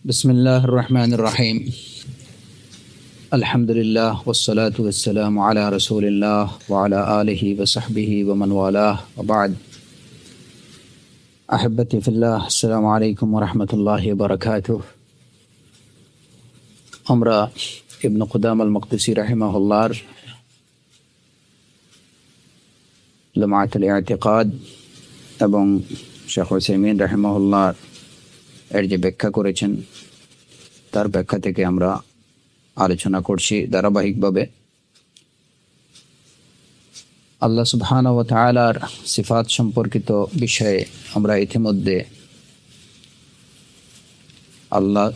بسم الله الرحمن الرحيم. الحمد لله والصلاة والسلام على رسول الله وعلى آله وصحبه ومن والاه وبعد. أحبتي في الله, السلام عليكم ورحمة الله وبركاته. আমরা ইবনে কুদামা আল-মাকদিসি রাহিমাহুল্লাহর লামাতুল ইতিকাদ এবং শেখ উসাইমিন রাহিমাহুল্লাহ এর যে ব্যাখ্যা করেছেন তার ব্যাখ্যা থেকে আমরা আলোচনা করছি ধারাবাহিকভাবে। আল্লাহ সুবহানাহু ওয়া তাআলার সিফাত সম্পর্কিত বিষয়ে আমরা ইতিমধ্যে আল্লাহ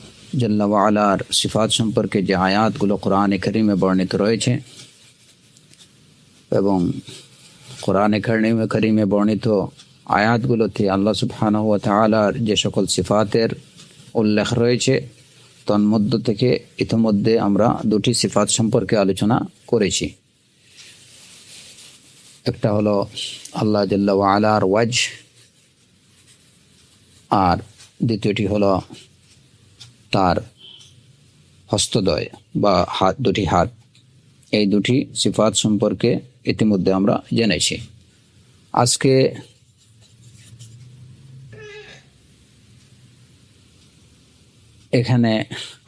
জাল্লা ওয়া আলার সিফাত সম্পর্কে যে আয়াতগুলো কোরআনে কারীমে বর্ণিত রয়েছে এবং কোরআনে কারীমে বর্ণিত আয়াতগুলোতে আল্লাহ সুবহানাহু ওয়া তাআলার যে সকল সিফাতের উল্লেখ রয়েছে তন্মধ্য থেকে ইতিমধ্যে আমরা দুটি সিফাত সম্পর্কে আলোচনা করেছি। একটা হলো আল্লাহ জাল্লা ওয়া আলার ওয়াজ, আর দ্বিতীয়টি হলো তার হস্তদ্বয় বা দুটি হাত। এই দুটি সিফাত সম্পর্কে ইতিমধ্যে আমরা জেনেছি। আজকে এখানে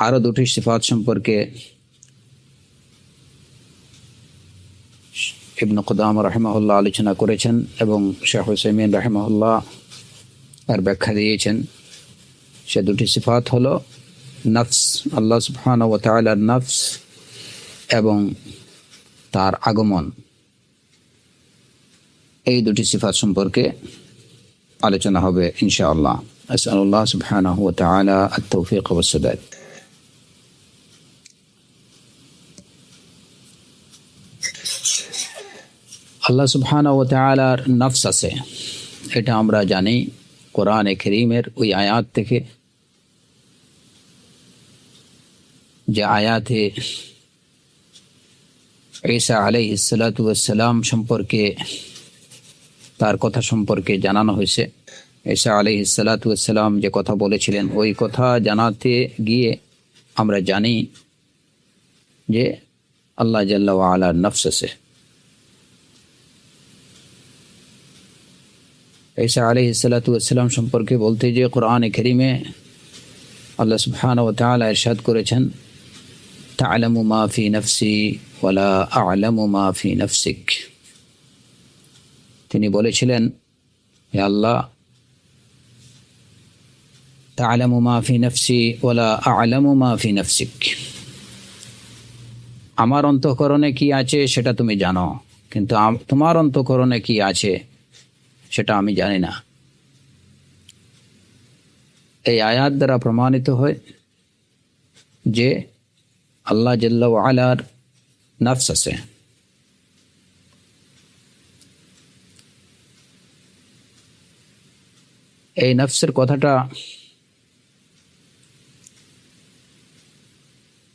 আরো দুটি সিফাত সম্পর্কে ইবনে কুদামা রাহিমাহুল্লাহ আলোচনা করেছেন এবং শেখ উসাইমিন রাহিমাহুল্লাহ এর ব্যাখ্যা দিয়েছেন। সে দুটি সিফাত হলো নফস, আল্লাহ সুবহানাহু ওয়া তাআলার নফস এবং তার আগমন। এই দুটি সিফাত সম্পর্কে আলোচনা হবে ইনশাআল্লাহ। আসআলুল্লাহ সুবহানাহু ওয়া তাআলা আত-তাওফীক ওয়া সাদাদ। আল্লাহ সুবহানাহু ওয়া তাআলার নফস আছে, এটা আমরা জানি কোরআনে কারীমের ওই আয়াত থেকে, যে আয়াতে ঈসা আলাইহিস সালাতু ওয়াস সালাম সম্পর্কে তার কথা সম্পর্কে জানানো হয়েছে। ঈসা আলাইহিস সালাতু ওয়াস সালাম যে কথা বলেছিলেন ওই কথা জানাতে গিয়ে আমরা জানি যে আল্লাহ জাল্লা ওয়া আলার নফস আছে। ঈসা আলাইহিস সালাতু ওয়াস সালাম সম্পর্কে বলতে যে কোরআনে কারীমে আল্লাহ সুবহানাহু ওয়া তাআলা ইরশাদ করেছেন, তা'লামু মা ফি নফসি ওয়া লা আ'লামু মা ফি নফসিক। তিনি বলেছিলেন, হে আল্লাহ, তা'লামু মা ফি নফসি ওয়া লা আ'লামু মা ফি নফসিক। আমার অন্তঃকরণে কি আছে সেটা তুমি জানো, কিন্তু তোমার অন্তঃকরণে কি আছে সেটা আমি জানি না। এই আয়াত দ্বারা প্রমাণিত হয় যে আল্লাহ জাল্লা ওয়া আলার নফস আছে। এই নফসের কথাটা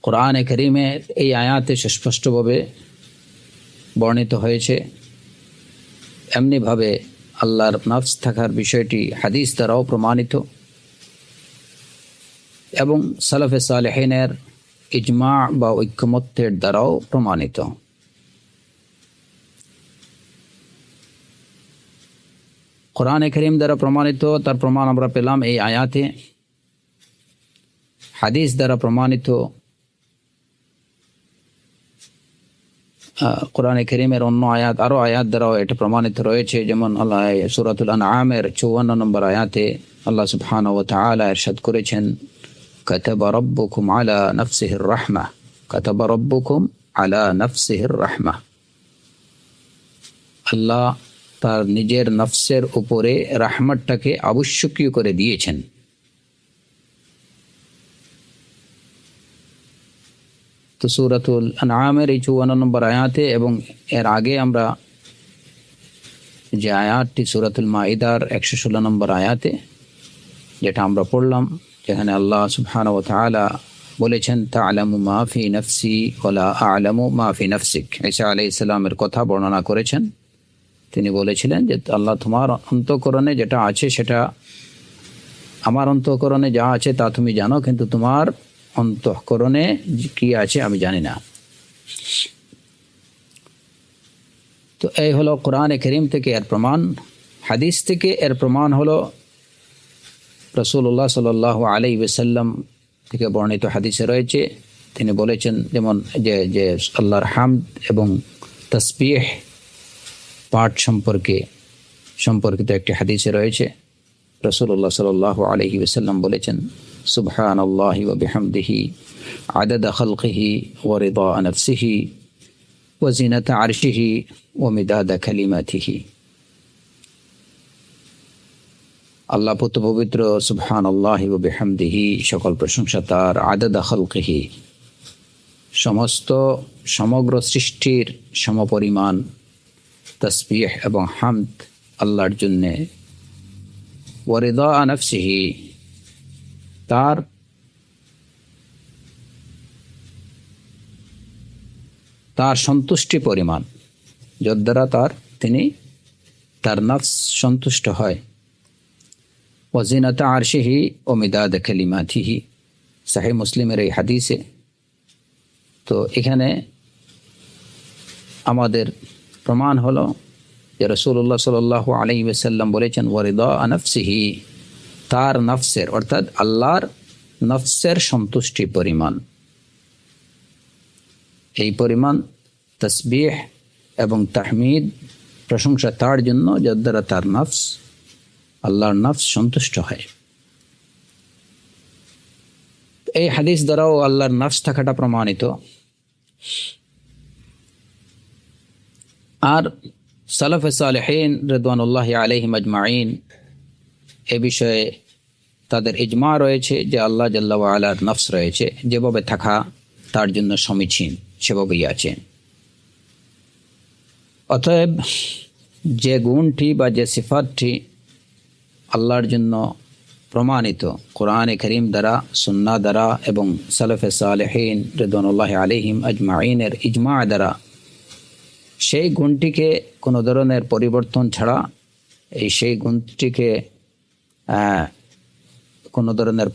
কোরআনে কারীমে এই আয়াতে সুস্পষ্টভাবে বর্ণিত হয়েছে। এমনিভাবে আল্লাহর নফস থাকার বিষয়টি হাদিস দ্বারাও প্রমাণিত এবং সালাফে সালেহিনের ইজমা বা ঐক্যমত্যের দ্বারাও প্রমাণিত। কোরআনে কারীম দ্বারা প্রমাণিত, তার প্রমাণ আমরা পেলাম এই আয়াতে। হাদিস দ্বারা প্রমাণিত, কোরআনে কারীমের অন্য আয়াত, আরো আয়াত দ্বারাও এটা প্রমাণিত রয়েছে। যেমন আল্লাহ সূরাতুল আনআমের 54 নম্বর আয়াতে আল্লাহ সুবহানাহু ওয়া তাআলা ইরশাদ করেছেন, কাতাবা রাব্বুকুম আলা নাফসিহির রাহমাহ, কাতাবা রাব্বুকুম আলা নাফসিহির রাহমাহ। আল্লাহ তার নিজের নফসের উপরে রাহমতটাকে আবশ্যকীয় করে দিয়েছেন। তো সূরাতুল আনআমের এই 54 নম্বর আয়াতে এবং এর আগে আমরা যে আয়াতটি সূরাতুল মাইদার 116 নম্বর আয়াতে যেটা আমরা পড়লাম, যেখানে আল্লাহ সুবহানাহু ওয়া তাআলা বলেছেন, তা'লামু মা ফি নফসি ওয়া লা আ'লামু মা ফি নফসিক। ঈসা আলাইহিস সালামের কথা বর্ণনা করেছেন। তিনি বলেছিলেন যে আল্লাহ, তোমার অন্তঃকরণে যেটা আছে সেটা আমার অন্তঃকরণে যা আছে তা তুমি জানো, কিন্তু তোমার অন্তঃকরণে কি আছে আমি জানি না। তো এই হলো কোরআনে কারীম থেকে এর প্রমাণ। হাদিস থেকে এর প্রমাণ হলো রাসূলুল্লাহ সাল্লাল্লাহু আলাইহি ওয়াসাল্লাম থেকে বর্ণিত হাদিসে রয়েছে, তিনি বলেছেন যেমন যে যে আল্লাহর হামদ এবং তাসবিহ পাঠ সম্পর্কিত একটি হাদিসে রয়েছে, রাসূলুল্লাহ সাল্লাল্লাহু আলাইহি ওয়াসাল্লাম বলেছেন, সুবহানাল্লাহি ওয়া বিহামদিহি আদাদা খালকিহি ওয়া রিদা নাফসিহি ওয়া জিনাতা আরশিহি ওয়া মিদাদা কালিমাতিহি। আল্লাহ পুত্র পবিত্র, সুবহানাল্লাহি ওয়া বিহামদিহি সকল প্রশংসা তার, আদাদা খালকিহি সমগ্র সৃষ্টির সমপরিমাণ, তাসবিহ এবং হামদ আল্লাহর জন্যে, ওয়া রিদা নাফসিহি তার সন্তুষ্টি পরিমাণ, যার দ্বারা তার নফস সন্তুষ্ট হয়, ওয়া জিনাতা আরশিহি ওয়া মিদাদ কালিমাতিহি, সহিহ মুসলিমের এই হাদিসে। তো এখানে আমাদের প্রমাণ হলো যে রাসূলুল্লাহ সাল্লাল্লাহু আলাইহি ওয়াসাল্লাম বলেছেন, ওয়া রিদা নাফসিহি তার নফসের অর্থাৎ আল্লাহর নফসের সন্তুষ্টি পরিমাণ, এই পরিমাণ তাসবিহ এবং তাহমিদ প্রশংসা তার জন্য যার দ্বারা তার নফস, আল্লাহর নফস সন্তুষ্ট হয়। এই হাদিস দ্বারাও আল্লাহর নফস থাকাটা প্রমাণিত। আর সালাফে সালেহিন রিদওয়ানুল্লাহি আলাইহিম আজমাইন এ বিষয়ে তাদের ইজমা রয়েছে যে আল্লাহ জাল্লা ওয়া আলার নফস রয়েছে, যেভাবে থাকা তার জন্য সমীচীন সেভাবেই আছে। অতএব যে গুণটি বা যে সিফাতটি আল্লাহর জন্য প্রমাণিত কোরআনে কারীম দ্বারা, সুন্নাহ দ্বারা এবং সালাফে সালেহিন রিদওয়ানুল্লাহি আলাইহিম আজমাইনের ইজমা দ্বারা, সেই গুণটিকে কোনো ধরনের পরিবর্তন ছাড়া, সেই গুণটিকে কোনো ধরনের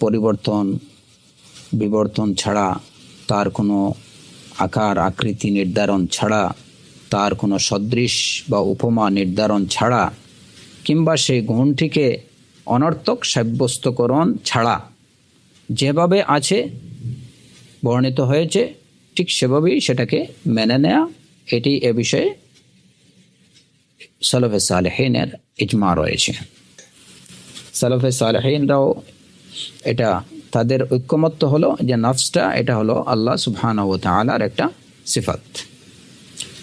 বিবর্তন ছাড়া, তার কোনো আকার আকৃতি নির্ধারণ ছাড়া, তার কোনো সদৃশ বা উপমা নির্ধারণ ছাড়া, কিংবা সেই গুণটিকে অনর্থক সাব্যস্তকরণ ছাড়া যেভাবে আছে বর্ণিত হয়েছে ঠিক সেভাবেই সেটাকে মেনে নেয়া, এটি এ বিষয়ে সালাফে সালেহিনের ইজমা রয়েছে। সালাফে সালেহিনরাও এটা তাদের ঐক্যমত্য হলো যে নফসটা এটা হলো আল্লাহ সুবহানাহু ওয়া তাআলার একটা সিফাত।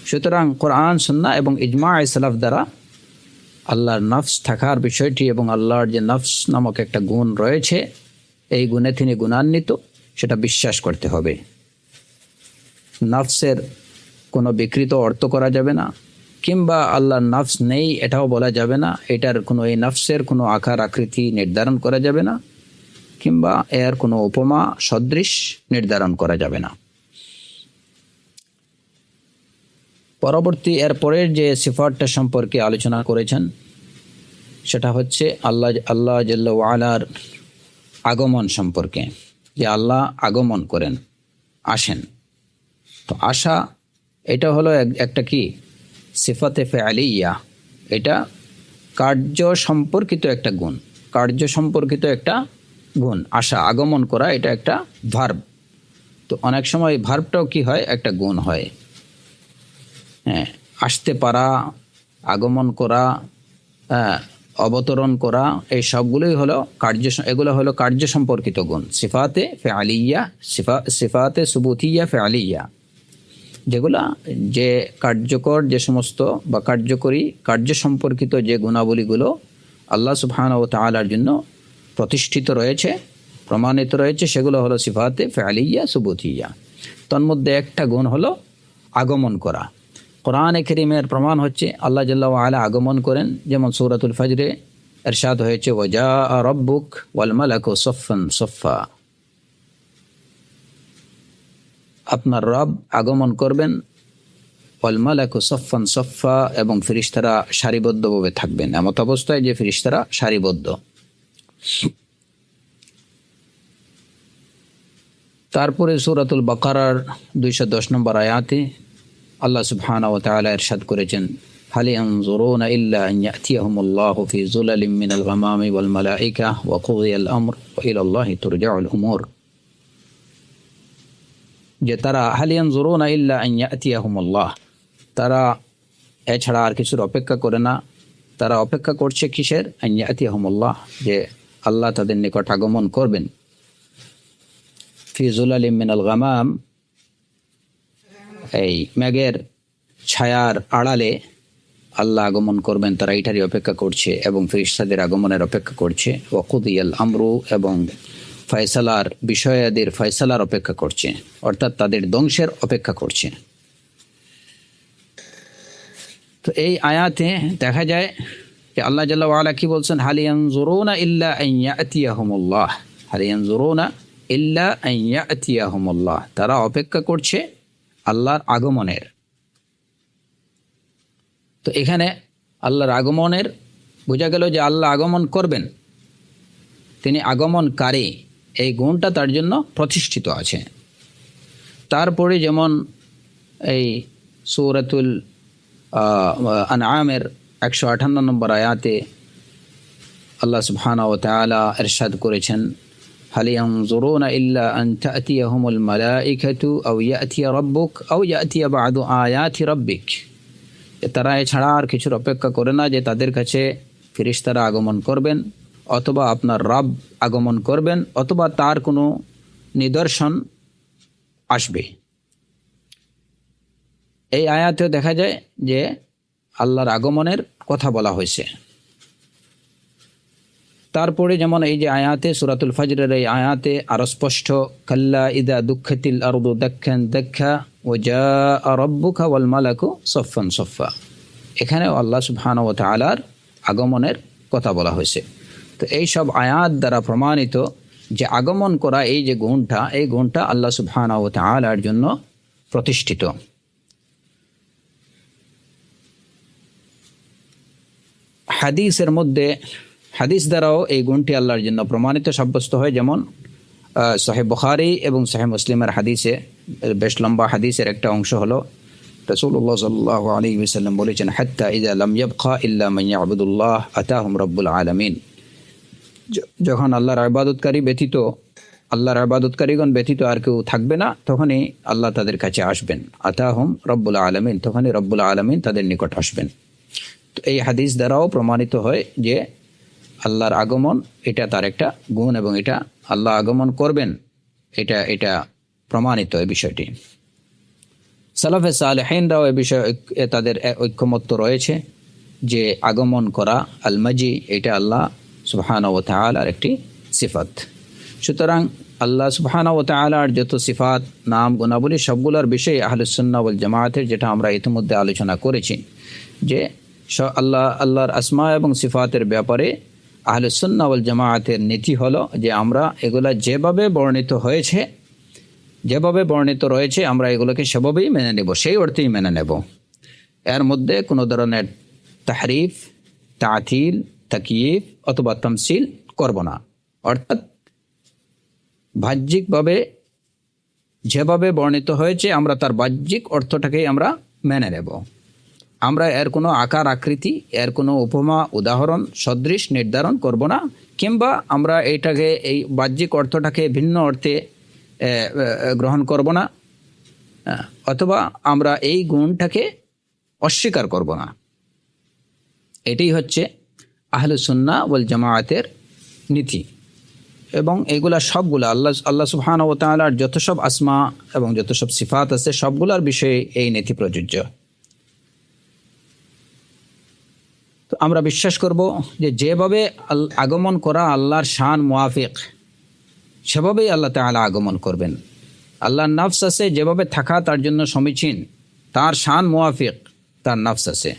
সুতরাং কোরআন, সুন্নাহ এবং ইজমা সালাফ দ্বারা আল্লাহর নফস থাকার বিষয়টি এবং আল্লাহর যে নফস নামক একটা গুণ রয়েছে, এই গুণে তিনি গুণান্বিত, সেটা বিশ্বাস করতে হবে। নফসের কোনো বিকৃত অর্থ করা যাবে না, কিংবা আল্লাহর নফস নেই এটাও বলা যাবে না, এটার কোনো এই নফসের কোনো আকার আকৃতি নির্ধারণ করা যাবে না, কিংবা এর কোনো উপমা সদৃশ নির্ধারণ করা যাবে না। পরবর্তী এরপরের যে সিফাতটা সম্পর্কে আলোচনা করেছেন সেটা হচ্ছে আল্লাহ জাল্লা ওয়া আলার আগমন সম্পর্কে, যে আল্লাহ আগমন করেন, আসেন। তো আসা এটা হলো একটা কি সিফাতে ফেআলিয়া, এটা কার্য সম্পর্কিত একটা গুণ, আসা আগমন করা, এটা একটা ভার্ব। তো অনেক সময় ভার্বটাও কি হয়, একটা গুণ হয়। হ্যাঁ, আসতে পারা, আগমন করা, অবতরণ করা, এই সবগুলোই হলো এগুলো হলো কার্য সম্পর্কিত গুণ, সিফাতে ফেআলিয়া, সিফাতে সুবুতিয়া ফেআলিয়া, যেগুলা যে কার্যকর যে সমস্ত বা কার্যকরী কার্য সম্পর্কিত যে গুণাবলীগুলো আল্লাহ সুবহানাহু ওয়া তাআলার জন্য প্রতিষ্ঠিত রয়েছে, প্রমাণিত রয়েছে, সেগুলো হলো সিফাতে ফেআলিয়া সুবুতিয়া। তন্মধ্যে একটা গুণ হলো আগমন করা। কোরআনে কারীমের প্রমাণ হচ্ছে আল্লাহ জাল্লা ওয়া আলা আগমন করেন, যেমন সূরাতুল ফজরে ইরশাদ হয়েছে, ওয়া জাআ রাব্বুক ওয়াল মালাকু সাফফান সাফফা, আপনার রব আগমন করবেন, ওয়াল মালাকু সাফফান সাফফা, এবং ফেরেশতারা সারিবদ্ধভাবে থাকবেন, এমত অবস্থায় যে ফেরেশতারা সারিবদ্ধ। তারপরে সূরাতুল বাকারার 210 নম্বর আয়াতে আল্লাহ সুবহানাহু ওয়া তাআলা ইরশাদ করেছেন, হাল ইয়ানজুরুনা ইল্লা আন ইয়াতিয়াহুমুল্লাহু ফি যুলালিম মিনাল গামামি ওয়াল মালাইকা ওয়া কুদিয়াল আমর ওয়া ইলাল্লাহি তুরজাউল উমুর। যে তারা হাল ইয়ানজুরুনা ইল্লা আন ইয়াতিয়াহুমুল্লাহ, তারা এছাড়া আর কিছুর অপেক্ষা করে না। তারা অপেক্ষা করছে কিসের? আন ইয়াতিয়াহুমুল্লাহ, যে আল্লাহ তাদের নিকট আগমন করবেন। ফি যুলালিম মিনাল গামাম, এই মেঘের ছায়ার আড়ালে আল্লাহ আগমন করবেন, তারা এটারই অপেক্ষা করছে এবং ফেরেশতাদের আগমনের অপেক্ষা করছে। ওয়া কুদিয়াল আমরু, এবং ফয়সালার বিষয়াদির ফয়সালার অপেক্ষা করছে, অর্থাৎ তাদের ধ্বংসের অপেক্ষা করছে। তো এই আয়াতে দেখা যায় যে আল্লাহ জাল্লা ওয়া আলা কি বলছেন, হাল ইয়ানজুরুনা ইল্লা আন ইয়াতিয়াহুমুল্লাহ, হাল ইয়ানজুরুনা ইল্লা আন ইয়াতিয়াহুমুল্লাহ, তারা অপেক্ষা করছে আল্লাহর আগমনের। তো এখানে আল্লাহর আগমনের বোঝা গেল যে আল্লাহ আগমন করবেন, তিনি আগমনকারী, এই গুণটা তার জন্য প্রতিষ্ঠিত আছে। তারপরে যেমন এই সূরাতুল আনআমের 158 নম্বর আয়াতে আল্লাহ সুবহানাহু ওয়া তাআলা ইরশাদ করেছেন, হাল ইয়ানজুরুনা ইল্লা আন তা'তিয়াহুমুল মালাইকাতু আও ইয়াতিয়া রাব্বুক আও ইয়াতিয়া বা'দু আয়াতি রাব্বিক। তারা এছাড়া আর কিছুর অপেক্ষা করে না যে তাদের কাছে ফেরেশতারা আগমন করবেন, অথবা আপনার রব আগমন করবেন, অথবা তার কোনো নিদর্শন আসবে। এই আয়াতেও দেখা যায় যে আল্লাহর আগমনের কথা বলা হয়েছে। তারপরে যেমন এই যে আয়াতে সূরাতুল ফজরের এই আয়াতে আরো স্পষ্ট, কাল্লা ইদা দুঃখাতিল আরদু দাক্কান দাক্কা ওয়া জাআ রাব্বুকা ওয়াল মালাকু সাফফান সাফফা, এখানেও আল্লাহ সুবহানাহু ওয়া তাআলার আগমনের কথা বলা হয়েছে। তো এই সব আয়াত দ্বারা প্রমাণিত যে আগমন করা এই যে গুণটা, এই গুণটা আল্লাহ সুবহানাহু ওয়া তাআলার জন্য প্রতিষ্ঠিত। হাদিসের মধ্যে, হাদিস দ্বারাও এই গুণটি আল্লাহর জন্য প্রমাণিত সাব্যস্ত হয়। যেমন সহিহ বুখারী এবং সহিহ মুসলিমের হাদিসে, বেশ লম্বা হাদিসের একটা অংশ হলো, রাসূলুল্লাহ সাল্লাল্লাহু আলাইহি ওয়াসাল্লাম বলেছেন, হাত্তা ইযা লাম ইয়াবকা ইল্লা মান ইয়াবুদুল্লাহ আতাহুম রাব্বুল আলামিন। যখন আল্লাহর ইবাদতকারী ব্যতীত, আল্লাহর ইবাদতকারীগণ ব্যতীত আর কেউ থাকবে না, তখনই আল্লাহ তাদের কাছে আসবেন। আতাহুম রাব্বুল আলামিন, তখনই রব্বুল আলামিন তাদের নিকট আসবেন। তো এই হাদিস দ্বারাও প্রমাণিত হয় যে আল্লাহর আগমন এটা তার একটা গুণ, এবং এটা আল্লাহ আগমন করবেন, এটা প্রমাণিত এই বিষয়টি। সালাফে সালেহিনরাও এ বিষয়ে তাদের ঐক্যমত্য রয়েছে যে আগমন করা, আল মাজি, এটা আল্লাহ সুবহানাহু ওয়া তাআলার একটি সিফাত। সুতরাং আল্লাহ সুবহানাহু ওয়া তাআলার যত সিফাত, নাম, গুণাবলী, সবগুলোর বিষয়ে আহলুস সুন্নাহ ওয়াল জামায়াতের, যেটা আমরা ইতিমধ্যে আলোচনা করেছি, যে আল্লাহর আসমা এবং সিফাতের ব্যাপারে আহলুস সুন্নাহ ওয়াল জামায়াতের নীতি হলো যে আমরা এগুলা যেভাবে বর্ণিত হয়েছে, যেভাবে বর্ণিত রয়েছে, আমরা এগুলোকে সেভাবেই মেনে নেব, সেই অর্থেই মেনে নেব। এর মধ্যে কোনো ধরনের তাহরিফ, তাতিল, তাকয়িফ অথবা তামসিল করব না। অর্থাৎ বাহ্যিকভাবে যেভাবে বর্ণিত হয়েছে আমরা তার বাহ্যিক অর্থটাকেই আমরা মেনে নেব। আমরা এর কোনো আকার আকৃতি, এর কোনো উপমা, উদাহরণ, সদৃশ নির্ধারণ করব না, কিংবা আমরা এইটাকে, এই বাহ্যিক অর্থটাকে ভিন্ন অর্থে গ্রহণ করব না, অথবা আমরা এই গুণটাকে অস্বীকার করব না। এটাই হচ্ছে আহলুস সুন্নাহ ওয়াল জামায়াতের নীতি। এবং এগুলা সবগুলা আল্লাহ সুবহানাহু ওয়া তাআলার যত সব আসমা এবং যত সব সিফাত আছে, সবগুলার বিষয়ে এই নীতি প্রযোজ্য। তো আমরা বিশ্বাস করব যে যেভাবে আগমন করা আল্লাহর শান মুয়াফিক, সেভাবেই আল্লাহ তাআলা আগমন করবেন। আল্লাহর নফস আছে, যেভাবে থাকা তার জন্য সমীচীন, তার শান মুয়াফিক তার নফস আছে।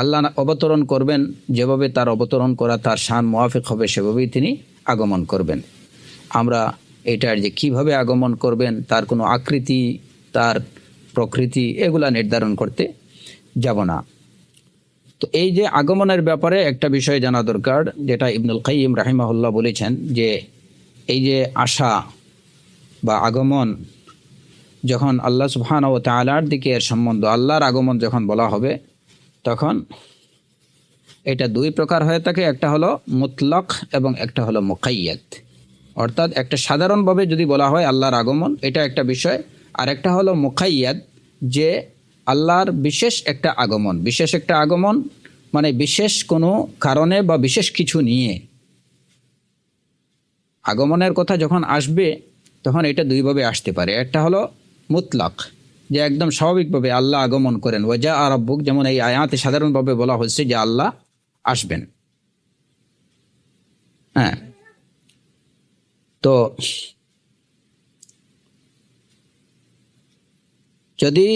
আল্লাহ অবতরণ করবেন, যেভাবে তার অবতরণ করা তার শান মুয়াফিক হবে, সেভাবেই তিনি আগমন করবেন। আমরা এটার যে কিভাবে আগমন করবেন, তার কোনো আকৃতি, তার প্রকৃতি, এগুলা নির্ধারণ করতে যাব না। তো এই যে আগমনের ব্যাপারে একটা বিষয় জানা দরকার, যেটা ইবনুল কাইয়িম রাহিমাহুল্লাহ বলেছেন, যে এই যে আসা বা আগমন, যখন আল্লাহ সুবহানাহু ওয়া তাআলার দিকে এর সম্বন্ধ, আল্লাহর আগমন যখন বলা হবে, তখন এটা দুই প্রকার হয়ে থাকে। একটা হলো মুতলাক এবং একটা হলো মুকাইয়াদ। অর্থাৎ একটা সাধারণভাবে যদি বলা হয় আল্লাহর আগমন, এটা একটা বিষয়। আর একটা হলো মুকাইয়াদ, যে আল্লাহর বিশেষ একটা আগমন। বিশেষ একটা আগমন মানে বিশেষ কোনো কারণে বা বিশেষ কিছু নিয়ে আগমনের কথা যখন আসবে, তখন এটা দুইভাবে আসতে পারে। একটা হলো মুতলাক, যে একদম স্বাভাবিকভাবে আল্লাহ আগমন করেন, ওয়াজা রাব্বুক, যেমন এই আয়াতে সাধারণভাবে বলা হচ্ছে যে আল্লাহ আসবেন। হ্যাঁ, তো যদি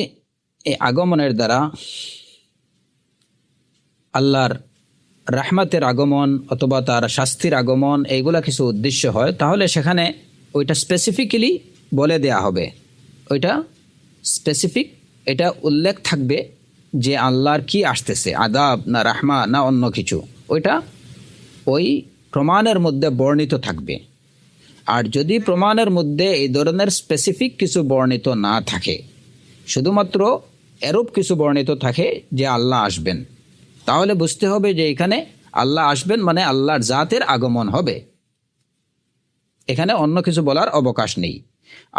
এই আগমনের দ্বারা আল্লাহর রাহমাতের আগমন অথবা তার শাস্তির আগমন এইগুলা কিছু উদ্দেশ্য হয়, তাহলে সেখানে ওইটা স্পেসিফিক্যালি বলে দেয়া হবে। ওইটা স্পেসিফিক, এটা উল্লেখ থাকবে যে আল্লাহর কি আসতেছে, আযাব না রাহমা না অন্য কিছু, ওইটা ওই প্রমাণের মধ্যে বর্ণিত থাকবে। আর যদি প্রমাণের মধ্যে এই ধরনের স্পেসিফিক কিছু বর্ণিত না থাকে, শুধুমাত্র এরূপ কিছু বর্ণিত থাকে যে আল্লাহ আসবেন, তাহলে বুঝতে হবে যে এখানে আল্লাহ আসবেন মানে আল্লাহর জাতের আগমন হবে, এখানে অন্য কিছু বলার অবকাশ নেই।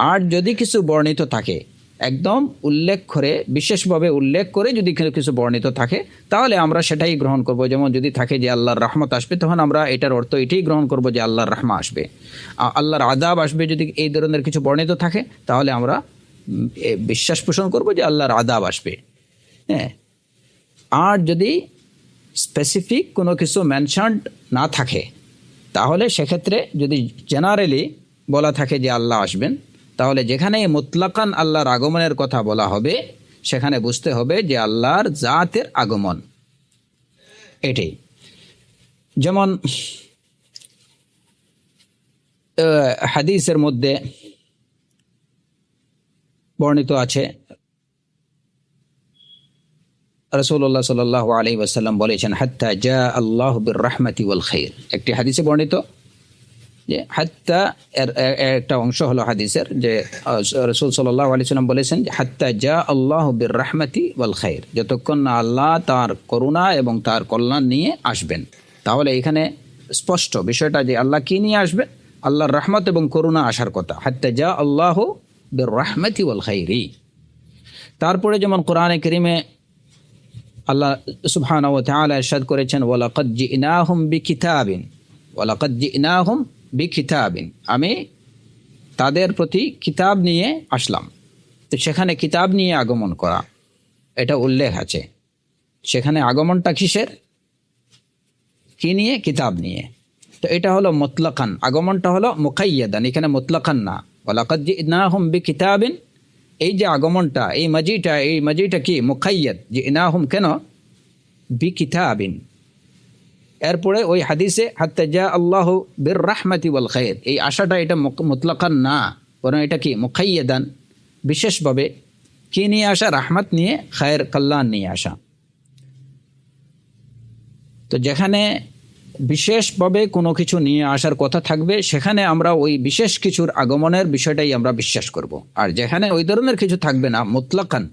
আর যদি কিছু বর্ণিত থাকে, একদম উল্লেখ করে, বিশেষভাবে উল্লেখ করে যদি কিছু বর্ণিত থাকে, তাহলে আমরা সেটাই গ্রহণ করব। যেমন যদি থাকে যে আল্লাহর রহমত আসবে, তখন আমরা এটার অর্থ এটাই গ্রহণ করব যে আল্লাহর রহমা আসবে। আল্লাহর আযাব আসবে, যদি এই ধরনের কিছু বর্ণিত থাকে, তাহলে আমরা বিশ্বাস পোষণ করব যে আল্লাহর আযাব আসবে। হ্যাঁ, আর যদি স্পেসিফিক কোনো কিছু মেনশনড না থাকে, তাহলে সেক্ষেত্রে যদি জেনারেলি বলা থাকে যে আল্লাহ আসবেন, তাহলে যেখানে মুতলাকান আল্লাহর আগমনের কথা বলা হবে, সেখানে বুঝতে হবে যে আল্লাহর জাতের আগমন এটাই। যেমন হাদিসের মধ্যে বর্ণিত আছে, রাসূলুল্লাহ সাল্লাল্লাহু আলাইহি ওয়াসাল্লাম বলেছেন, হাত্তা জা আল্লাহু বির রাহমাতি ওয়াল খাইর। একটি হাদিসে বর্ণিত যে হাত্তা এর একটা অংশ হলো হাদিসের, যে রাসূল সাল্লাল্লাহু আলাইহি ওয়াসাল্লাম বলেছেন যে হাত্তা জা আল্লাহু বির রাহমাতি ওয়াল খাইর, যতক্ষণ না আল্লাহ তার করুণা এবং তার কল্যাণ নিয়ে আসবেন। তাহলে এখানে স্পষ্ট বিষয়টা যে আল্লাহ কি নিয়ে আসবেন, আল্লাহর রহমত এবং করুণা আসার কথা। হাত্তা জা আল্লাহু বির রাহমাতি ওয়াল খাইরি। তারপরে যেমন কোরআনে কারীমে আল্লাহ সুবহানাহু ওয়া তাআলা ইরশাদ করেছেন, ওয়ালাকাদ জিনাহুম বিকিতাবিন, ওয়ালাকাদ জিনাহুম বিকিতাবিন, আমি তাদের প্রতি কিতাব নিয়ে আসলাম। তো সেখানে কিতাব নিয়ে আগমন করা, এটা উল্লেখ আছে। সেখানে আগমনটা কিসের, কি নিয়ে, কিতাব নিয়ে। তো এটা হলো মুতলাকান, আগমনটা হলো মুকাইয়াদান, এখানে মুতলাকান না। ওয়ালাকাদ জিনাহুম বিকিতাবিন, এই যে আগমনটা, এই মাজিটা কি মুকাইয়াদ, জিনাহুম কেন, বিকিতাবিন। এরপরে ওই হাদিসে হাত্তা জা আল্লাহু বির রাহমাতি ওয়াল খাইর, এই আশাটা এটা মুতলাকান না, বরং এটা কি মুকাইয়াদান, বিশেষভাবে কি নিয়ে আসা, রাহমাত নিয়ে, খায়ের কল্যাণ নিয়ে আসা। তো যেখানে বিশেষভাবে কোনো কিছু নিয়ে আসার কথা থাকবে, সেখানে আমরা ওই বিশেষ কিছুর আগমনের বিষয়টাই আমরা বিশ্বাস করব। আর যেখানে ওই ধরনের কিছু থাকবে না, মুতলাকান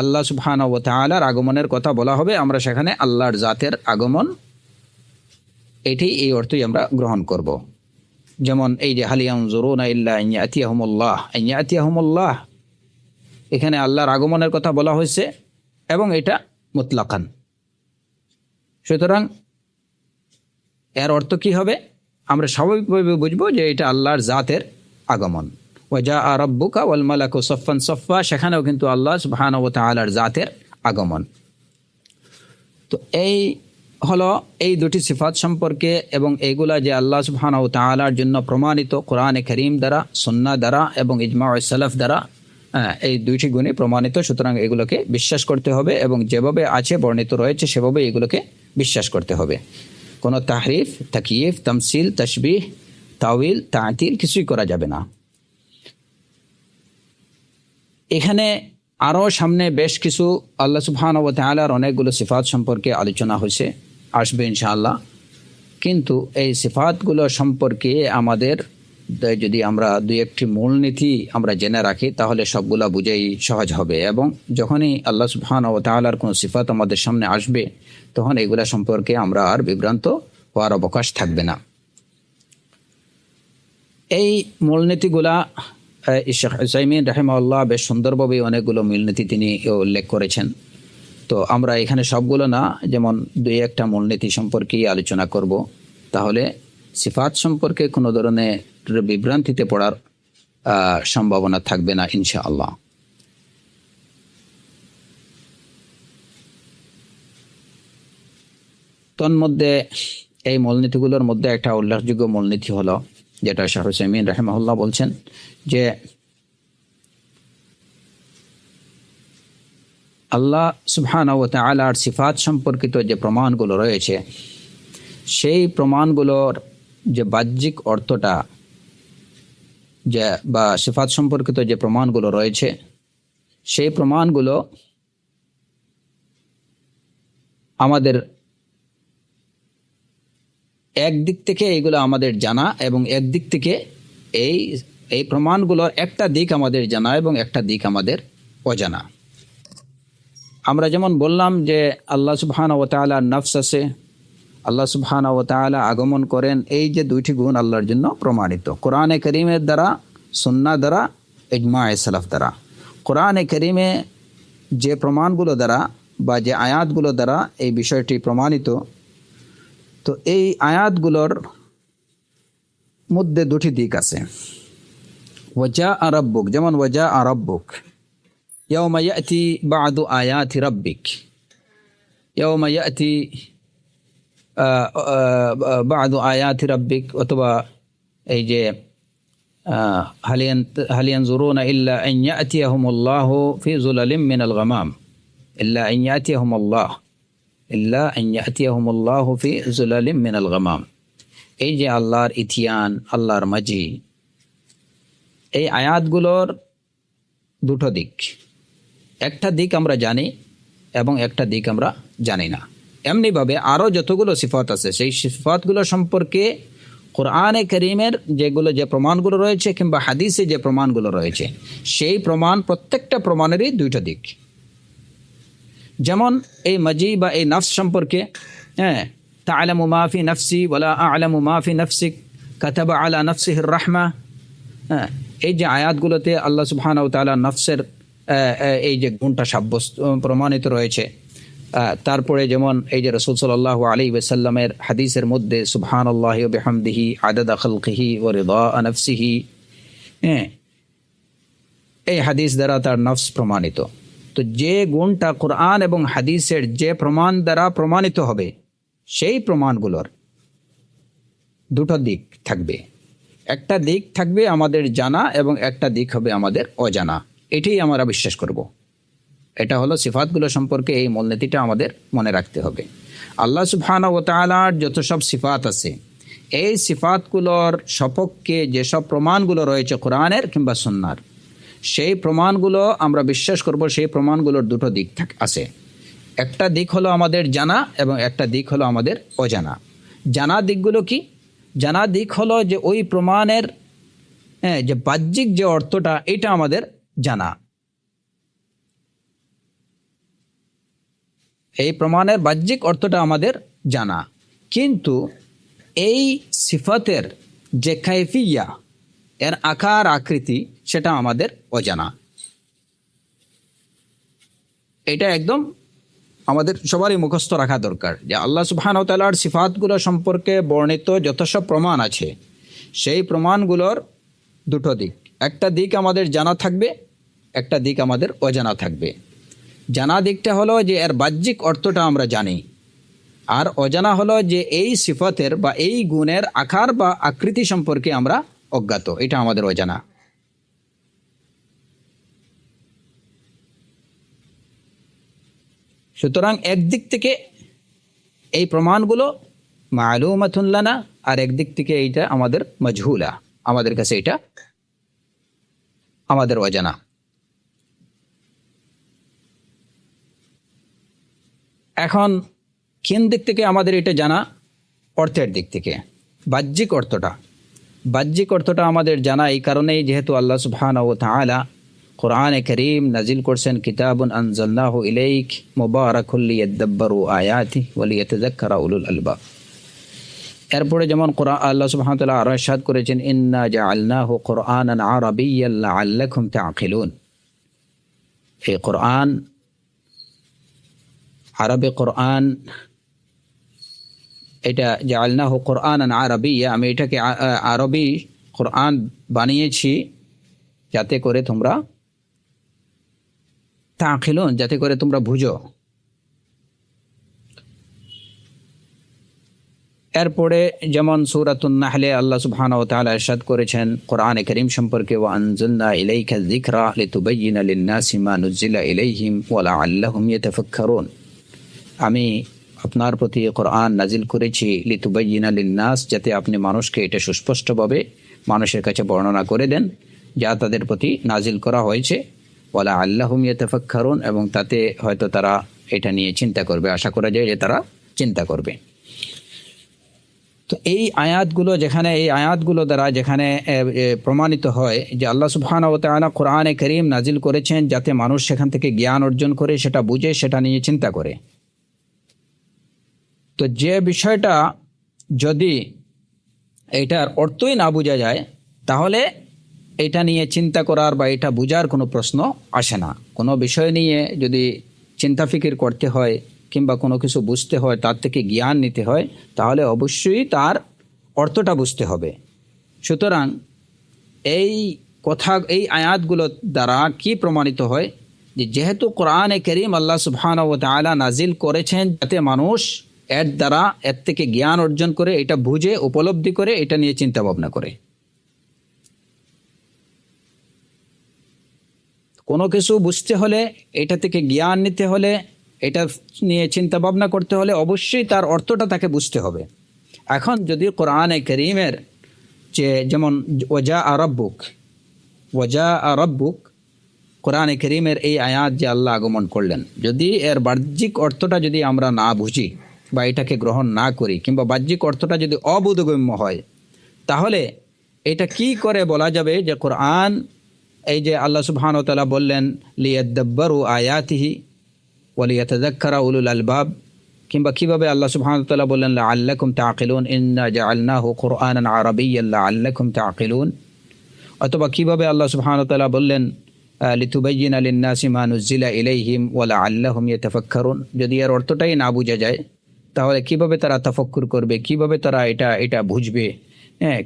আল্লাহ সুবহানাহু ওয়া তাআলার আগমনের কথা বলা হবে, আমরা সেখানে আল্লাহর জাতের আগমন এটাই, এই অর্থই আমরা গ্রহণ করব। যেমন এই যে হাল ইয়ানজুরুনা ইল্লা আন ইয়াতিয়াহুমুল্লাহ, এখানে আল্লাহর আগমনের কথা বলা হয়েছে এবং এটা মুতলাকান। সুতরাং এর অর্থ কি হবে, আমরা স্বাভাবিকভাবে বুঝবো যে এটা আল্লাহর জাতের আগমন। ওয়াজা রাব্বুকা ওয়াল মালাকু সাফফান সাফফা, সেখানেও কিন্তু আল্লাহ সুবহানাহু ওয়া তাআলার জাতের আগমন। তো এই হলো এই দুটি সিফাত সম্পর্কে, এবং এইগুলা যে আল্লাহ সুবহানাহু ওয়া তাআলার জন্য প্রমাণিত কোরআনে কারীম দ্বারা, সুন্নাহ দ্বারা এবং ইজমাউস সালাফ দ্বারা, এই দুইটি গুণে প্রমাণিত। সুতরাং এগুলোকে বিশ্বাস করতে হবে এবং যেভাবে আছে বর্ণিত রয়েছে সেভাবে এগুলোকে বিশ্বাস করতে হবে। কোনো তাহরিফ, তাকয়িফ, তামসিল, তাশবিহ, তাউইল, তা'তিল কিছুই করা যাবে না। এখানে আরও সামনে বেশ কিছু আল্লাহ সুবহানাহু ওয়া তাআলার অনেকগুলো সিফাত সম্পর্কে আলোচনা হয়েছে, আসবে ইনশাআল্লাহ। কিন্তু এই সিফাতগুলো সম্পর্কে আমাদের যদি আমরা দুই একটি মূলনীতি আমরা জেনে রাখি তাহলে সবগুলা বুঝেই সহজ হবে, এবং যখনই আল্লাহ সুবহানাহু ওয়া তাআলার কোনো সিফাত আমাদের সামনে আসবে তখন এগুলা সম্পর্কে আমরা আর বিভ্রান্ত হওয়ার অবকাশ থাকবে না। এই মূলনীতিগুলা শেখ উসাইমিন রাহিমাহুল্লাহ বেশ সুন্দরভাবে অনেকগুলো মূলনীতি তিনি উল্লেখ করেছেন। তো আমরা এখানে সবগুলো না, যেমন দুই একটা মূলনীতি সম্পর্কেই আলোচনা করব, তাহলে সিফাত সম্পর্কে কোনো ধরনের বিভ্রান্তিতে পড়ার সম্ভাবনা থাকবে না ইনশাআল্লাহ। তন্মধ্যে এই মূলনীতিগুলোর মধ্যে একটা উল্লেখযোগ্য মূলনীতি হলো, যেটা শাহ হুসাইমিন রাহিমাহুল্লাহ বলছেন যে আল্লাহ সুবহানাহু ওয়া তাআলার সিফাত সম্পর্কিত যে প্রমাণগুলো রয়েছে সেই প্রমাণগুলোর যে বাহ্যিক অর্থটা, যে বা সিফাত সম্পর্কিত যে প্রমাণগুলো রয়েছে সেই প্রমাণগুলো আমাদের একদিক থেকে এগুলো আমাদের জানা, এবং একদিক থেকে এই প্রমাণগুলোর একটা দিক আমাদের জানা এবং একটা দিক আমাদের অজানা। আমরা যেমন বললাম যে আল্লাহ সুবহানাহু ওয়া তাআলার নফস আছে, আল্লাহ সুবহানাহু ওয়া তাআলা আগমন করেন, এই যে দুইটি গুণ আল্লাহর জন্য প্রমাণিত কোরআনে কারীমের দ্বারা, সুন্নাহ দ্বারা, ইজমায়ে সালাফ দ্বারা। কোরআনে কারীমে যে প্রমাণগুলো দ্বারা বা যে আয়াতগুলো দ্বারা এই বিষয়টি প্রমাণিত, তো এই আয়াতগুলোর মধ্যে দুটি দিক আছে। ওয়াজা রাব্বুক, যেমন ওয়াজা রাব্বুক, ইয়াউমা ইয়াতি বা'দু আয়াতি রাব্বিক, ইয়াউমা ইয়াতি বা'দু আয়াতি রাব্বিক, অথবা এই যে হাল ইয়ানজুরুনা ইল্লা আন ইয়াতিয়াহুমুল্লাহু ফি যুলালিম মিনাল গামাম, ইল্লা আন ইয়াতিয়াহুমুল্লাহ, ইল্লা আন ইয়াতিয়াহুমুল্লাহু ফি যুলালিম মিনাল গামাম। এই যে আল্লাহর ইতিয়ান, আল্লাহর মাজি, এই আয়াতগুলোর দুটো দিক, একটা দিক আমরা জানি এবং একটা দিক আমরা জানি না। এমনিভাবে আরও যতগুলো সিফাত আছে সেই সিফাতগুলো সম্পর্কে কোরআনে কারীমের যে প্রমাণগুলো রয়েছে কিংবা হাদিসে যে প্রমাণগুলো রয়েছে সেই প্রমাণ, প্রত্যেকটা প্রমাণেরই দুইটা দিক। যেমন এই মাজি বা এই নফস সম্পর্কে, তা'লামু মা ফি নফসি ওয়ালা আ'লামু মা ফি নফসিক কাতাবা আলা নফসিহির রাহমা, এই যে আয়াতগুলোতে আল্লাহ সুবহানাহু ওয়া তাআলা নফসের এই যে গুণটা সাব্যস্ত প্রমাণিত রয়েছে। তারপরে যেমন এই যে রাসূল সাল্লাল্লাহু আলাইহি ওয়াসাল্লামের হাদিসের মধ্যে সুবহানাল্লাহি ওয়া বিহামদিহি আদাদা খালকিহি ওয়া রিদা নফসিহি, এই হাদিস দ্বারা তার নফস প্রমাণিত। তো যে গুণটা কোরআন এবং হাদিসের যে প্রমাণ দ্বারা প্রমাণিত হবে সেই প্রমাণগুলোর দুটো দিক থাকবে, একটা দিক থাকবে আমাদের জানা এবং একটা দিক হবে আমাদের অজানা। এটাই আমরা বিশ্বাস করব। এটা হলো সিফাতগুলো সম্পর্কে এই মূলনীতিটা আমাদের মনে রাখতে হবে। আল্লাহ সুবহানাহু ওয়া তাআলার যত সব সিফাত আছে, এই সিফাতগুলোর সপক্ষে যেসব প্রমাণগুলো রয়েছে কোরআনের কিংবা সুন্নাহর, সেই প্রমাণগুলো আমরা বিশ্বাস করব। সেই প্রমাণগুলোর দুটো দিক আছে, একটা দিক হলো আমাদের জানা এবং একটা দিক হলো আমাদের অজানা। জানা দিকগুলো কি? জানা দিক হলো যে ওই প্রমাণের যে বাহ্যিক যে অর্থটা, এটা আমাদের জানা। এই প্রমাণের বাহ্যিক অর্থটা আমাদের জানা, কিন্তু এই সিফাতের যে কাইফিয়া, এর আকার আকৃতি, সেটা আমাদের অজানা। এটা একদম আমাদের সবারই মুখস্থ রাখা দরকার যে আল্লাহ সুবহানাহু ওয়া তাআলার সিফাতগুলো সম্পর্কে বর্ণিত যত সব প্রমাণ আছে সেই প্রমাণগুলোর দুটো দিক, একটা দিক আমাদের জানা থাকবে, একটা দিক আমাদের অজানা থাকবে। জানা দিকটা হলো যে এর বাহ্যিক অর্থটা আমরা জানি, আর অজানা হলো যে এই সিফাতের বা এই গুণের আকার বা আকৃতি সম্পর্কে আমরা অজ্ঞাত, এটা আমাদের অজানা। সুতরাং একদিক থেকে এই প্রমাণগুলো মালুমাতুন লানা, আর একদিক থেকে এইটা আমাদের মাজহুলা, আমাদের কাছে এটা আমাদের অজানা। এখন কোন দিক থেকে আমাদের এটা জানা? অর্থের দিক থেকে, বাহ্যিক অর্থটা। বাহ্যিক অর্থটা আমাদের জানা এই কারণেই, যেহেতু আল্লাহ সুবহানাহু ওয়া তাআলা কোরআনে কারীম নাজিল করছেন কিতাবুন আনজালনাহু ইলাইক মুবারাকুল লিয়াদাব্বারু আয়াতিহি ওয়া লিয়াতাযাক্কারা উলুল আলবাব। এরপরে যেমন কোরআন আল্লাহ সুবহানাহু ওয়া তাআলা আরো ইরশাদ করেছেন ইন্না জাআলনাহু কুরআনান আরাবিয়্যান লাআল্লাকুম তা'কিলুন। এই কোরআন, আরবি কোরআন, এটা জাআলনাহু কুরআনান আরাবিয়্যা, আমি এটাকে আরবি কোরআন বানিয়েছি যাতে করে তোমরা তা'কিলুন, যাতে করে তোমরা বুঝো। এরপরে যেমন সূরাতুন নাহলে আল্লাহ সুবহানাহু ওয়া তাআলা ইরশাদ করেছেন কোরআনে কারীম সম্পর্কে, ওয়া আনজালনা ইলাইকা যিকরা লিতুবাইয়িনা লিন-নাসি মা নুযিলা ইলাইহিম ওয়া লাআল্লাহুম ইয়াতাফাক্কারুন। আমি আপনার প্রতি কোরআন নাজিল করেছি লিতুবাইয়িনা লিন-নাস, যাতে আপনি মানুষকে এটা সুস্পষ্টভাবে মানুষের কাছে বর্ণনা করে দেন যা তাদের প্রতি নাজিল করা হয়েছে। ওয়া লাআল্লাহুম ইয়াতাফাক্কারুন, এবং তাতে হয়তো তারা এটা নিয়ে চিন্তা করবে, আশা করা যায় যে তারা চিন্তা করবে। তো এই আয়াতগুলো দ্বারা যেখানে প্রমাণিত হয় যে আল্লাহ সুবহানাহু ওয়া তাআলা কোরআনে কারীম নাজিল করেছেন যাতে মানুষ সেখান থেকে জ্ঞান অর্জন করে, সেটা বুঝে, সেটা নিয়ে চিন্তা করে। তো যে বিষয়টা যদি এটার অর্থই না বোঝা যায়, তাহলে এটা নিয়ে চিন্তা করার বা এটা বোঝার কোনো প্রশ্ন আসে না। কোনো বিষয় নিয়ে যদি চিন্তা ফিকির করতে হয় কিংবা কোনো কিছু বুঝতে হয়, তার থেকে জ্ঞান নিতে হয়, তাহলে অবশ্যই তার অর্থটা বুঝতে হবে। সুতরাং এই আয়াতগুলো দ্বারা কি প্রমাণিত হয় যে যেহেতু কোরআনে কারীম আল্লাহ সুবহানাহু ওয়া তাআলা নাজিল করেছেন যাতে মানুষ এর থেকে জ্ঞান অর্জন করে, এটা বুঝে, উপলব্ধি করে, এটা নিয়ে চিন্তা ভাবনা করে। কোনো কিছু বুঝতে হলে, এটা থেকে জ্ঞান নিতে হলে, এটা নিয়ে চিন্তা ভাবনা করতে হলে অবশ্যই তার অর্থটা তাকে বুঝতে হবে। এখন যদি কোরআনে কারীমের যেমন ওয়াজা রাব্বুক, কোরআনে কারীমের এই আয়াত যে আল্লাহ আগমন করলেন, যদি এর বাহ্যিক অর্থটা যদি আমরা না বুঝি বা এটাকে গ্রহণ না করি, কিংবা বাহ্যিক অর্থটা যদি অবোধগম্য হয়, তাহলে এটা কি করে বলা যাবে যে কোরআন, এই যে আল্লাহ সুবহানাহু ওয়া তাআলা বললেন লিয়াদাব্বারু আয়াতিহি ওয়া লিয়াতাযাক্কারা উলুল আলবাব, কিংবা কিভাবে আল্লাহ সুবহানাহু ওয়া তাআলা বললেন লাআল্লাকুম তা'কিলুন ইন্না জাআলনাহু কুরআনান আরাবিয়্যান লাআল্লাকুম তা'কিলুন, অথবা কিভাবে আল্লাহ সুবহানাহু ওয়া তাআলা বললেন লিতুবাইয়িনা লিন-নাসি মা নুযিলা ইলাইহিম ওয়া লাআল্লাহুম ইয়াতাফাক্কারুন। যদি এর অর্থটাই না বোঝা যায়, তাহলে কিভাবে তারা তাফাক্কুর করবে, কিভাবে তারা এটা বুঝবে,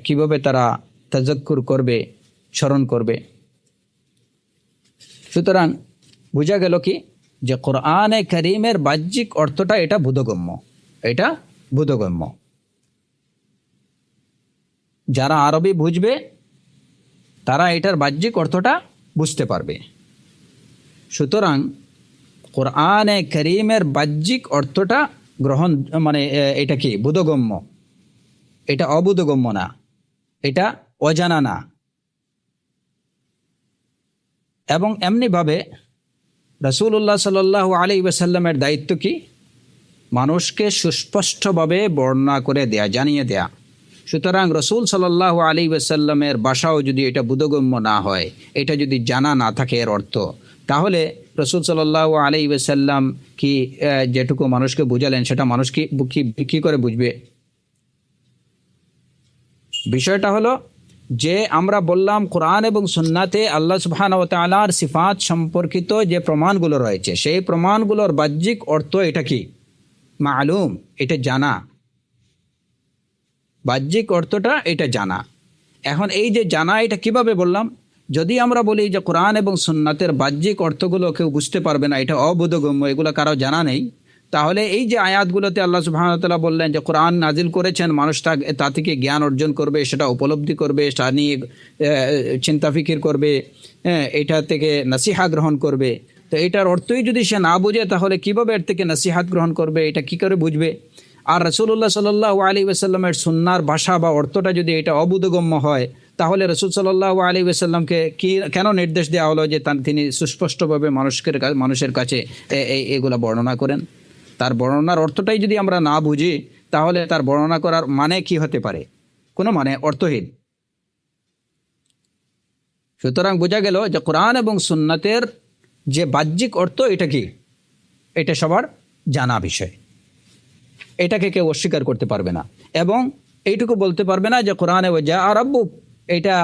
কিভাবে তারা তাযাক্কুর করবে, স্মরণ করবে। সুতরাং বোঝা গেল কি যে কোরআনে কারীমের বাহ্যিক অর্থটা এটা বোধগম্য। যারা আরবি বুঝবে তারা এটার বাহ্যিক অর্থটা বুঝতে পারবে। সুতরাং কোরআনে কারীমের বাহ্যিক অর্থটা এটা কি বোধগম্য, এটা অবোধগম্য না, এটা অজানা না। এবং এমনিভাবে রাসূলুল্লাহ সাল্লাল্লাহু আলাইহি ওয়াসাল্লামের দায়িত্ব কি? মানুষকে সুস্পষ্টভাবে বর্ণনা করে দেয়া, জানিয়ে দেয়া। সুতরাং রাসূল সাল্লাল্লাহু আলাইহি ওয়াসাল্লামের ভাষাও যদি এটা বোধগম্য না হয়, এটা যদি জানা না থাকে এর অর্থ, তাহলে রাসূল সাল্লাল্লাহু আলাইহি ওয়াসাল্লাম কি যেটুকু মানুষকে বুঝালেন সেটা মানুষ কি করে বুঝবে? বিষয়টা হলো যে আমরা বললাম কোরআন এবং সুন্নাতে আল্লাহ সুবহানাহু ওয়া তাআলার সিফাত সম্পর্কিত যে প্রমাণগুলো রয়েছে, সেই প্রমাণগুলোর বাহ্যিক অর্থ এটা কি মালুম, এটা জানা, বাহ্যিক অর্থটা এটা জানা। এখন এই যে জানা, এটা কিভাবে বললাম? যদি আমরা বলি যে কোরআন এবং সুন্নাতের বাহ্যিক অর্থগুলো কেউ বুঝতে পারবে না, এটা অবোধগম্য, এগুলো কারো জানা নেই, তাহলে এই যে আয়াতগুলোতে আল্লাহ সুবহানাহু ওয়া তাআলা বললেন যে কোরআন নাজিল করেছেন, মানুষ তা থেকে জ্ঞান অর্জন করবে, সেটা উপলব্ধি করবে, তা নিয়ে চিন্তা ফিকির করবে, এটা থেকে নসিহা গ্রহণ করবে। তো এটার অর্থই যদি সে না বুঝে, তাহলে কিভাবে এর থেকে নসিহাত গ্রহণ করবে, এটা কি করে বুঝবে? আর রাসূলুল্লাহ সাল্লাল্লাহু আলাইহি ওয়াসাল্লামের সুন্নাহর ভাষা বা অর্থটা যদি এটা অবোধগম্য হয়, তাহলে রাসূল সাল্লাল্লাহু আলাইহি ওয়াসাল্লামকে কেন নির্দেশ দেওয়া হলো যে তিনি সুস্পষ্টভাবে মানুষের কাছে এগুলা বর্ণনা করেন? তার বর্ণনার অর্থটাই যদি আমরা না বুঝি, তাহলে তার বর্ণনা করার মানে কি হতে পারে? কোনো অর্থহীন। সুতরাং বোঝা গেল যে কোরআন এবং সুন্নাতের যে বাহ্যিক অর্থ এটা কি, এটা সবার জানা বিষয়, এটাকে কেউ অস্বীকার করতে পারবে না। এবং এইটুকু বলতে পারবে না যে কোরআনে ওয়াজা রাব্বুক এটা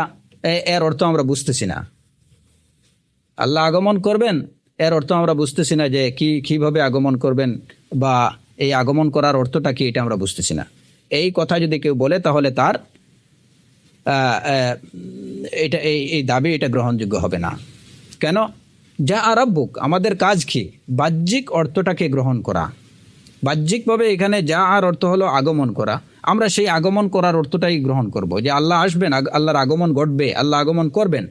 এর অর্থ আমরা বুঝতেছি না, আল্লাহ আগমন করবেন এর অর্থ আমরা বুঝতেছি না, যে কিভাবে আগমন করবেন বা এই আগমন করার অর্থটা কি এটা আমরা বুঝতেছি না। এই কথা যদি কেউ বলে তাহলে তার এটা এই দাবি এটা গ্রহণযোগ্য হবে না। কেন? যা রাব্বুক, আমাদের কাজ কি? বাহ্যিক অর্থটাকে গ্রহণ করা। বাহ্যিকভাবে এখানে যা আর অর্থ হলো আগমন করা, আমরা সেই আগমন করার অর্থটাই গ্রহণ করব, যে আল্লাহ আসবেন, আল্লাহর আগমন ঘটবে, আল্লাহ আগমন করবেন।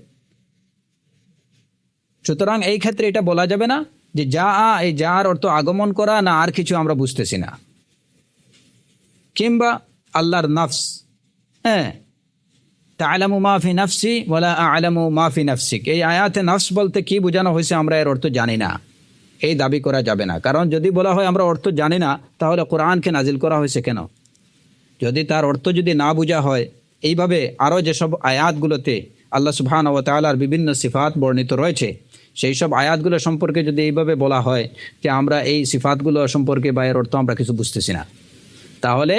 সুতরাং এই ক্ষেত্রে এটা বলা যাবে না যে এই যার অর্থ আগমন করা না আর কিছু আমরা বুঝতেছি না, কিংবা আল্লাহর নফস, হ্যাঁ, তা'লামু মা ফি নাফসি ওয়ালা আ'লামু মা ফি নাফসিক, এই আয়াতে নফস বলতে কি বোঝানো হয়েছে আমরা এর অর্থ জানি না, এই দাবি করা যাবে না। কারণ যদি বলা হয় আমরা অর্থ জানি না, তাহলে কোরআনকে নাজিল করা হয়েছে কেন? যদি তার অর্থ যদি না বোঝা হয়, এইভাবে আরও যেসব আয়াতগুলোতে আল্লাহ সুবহানাহু ওয়া তাআলার বিভিন্ন সিফাত বর্ণিত রয়েছে, সেই সব আয়াতগুলো সম্পর্কে যদি এইভাবে বলা হয় যে আমরা এই সিফাতগুলো সম্পর্কে বা এর অর্থ আমরা কিছু বুঝতেছি না, তাহলে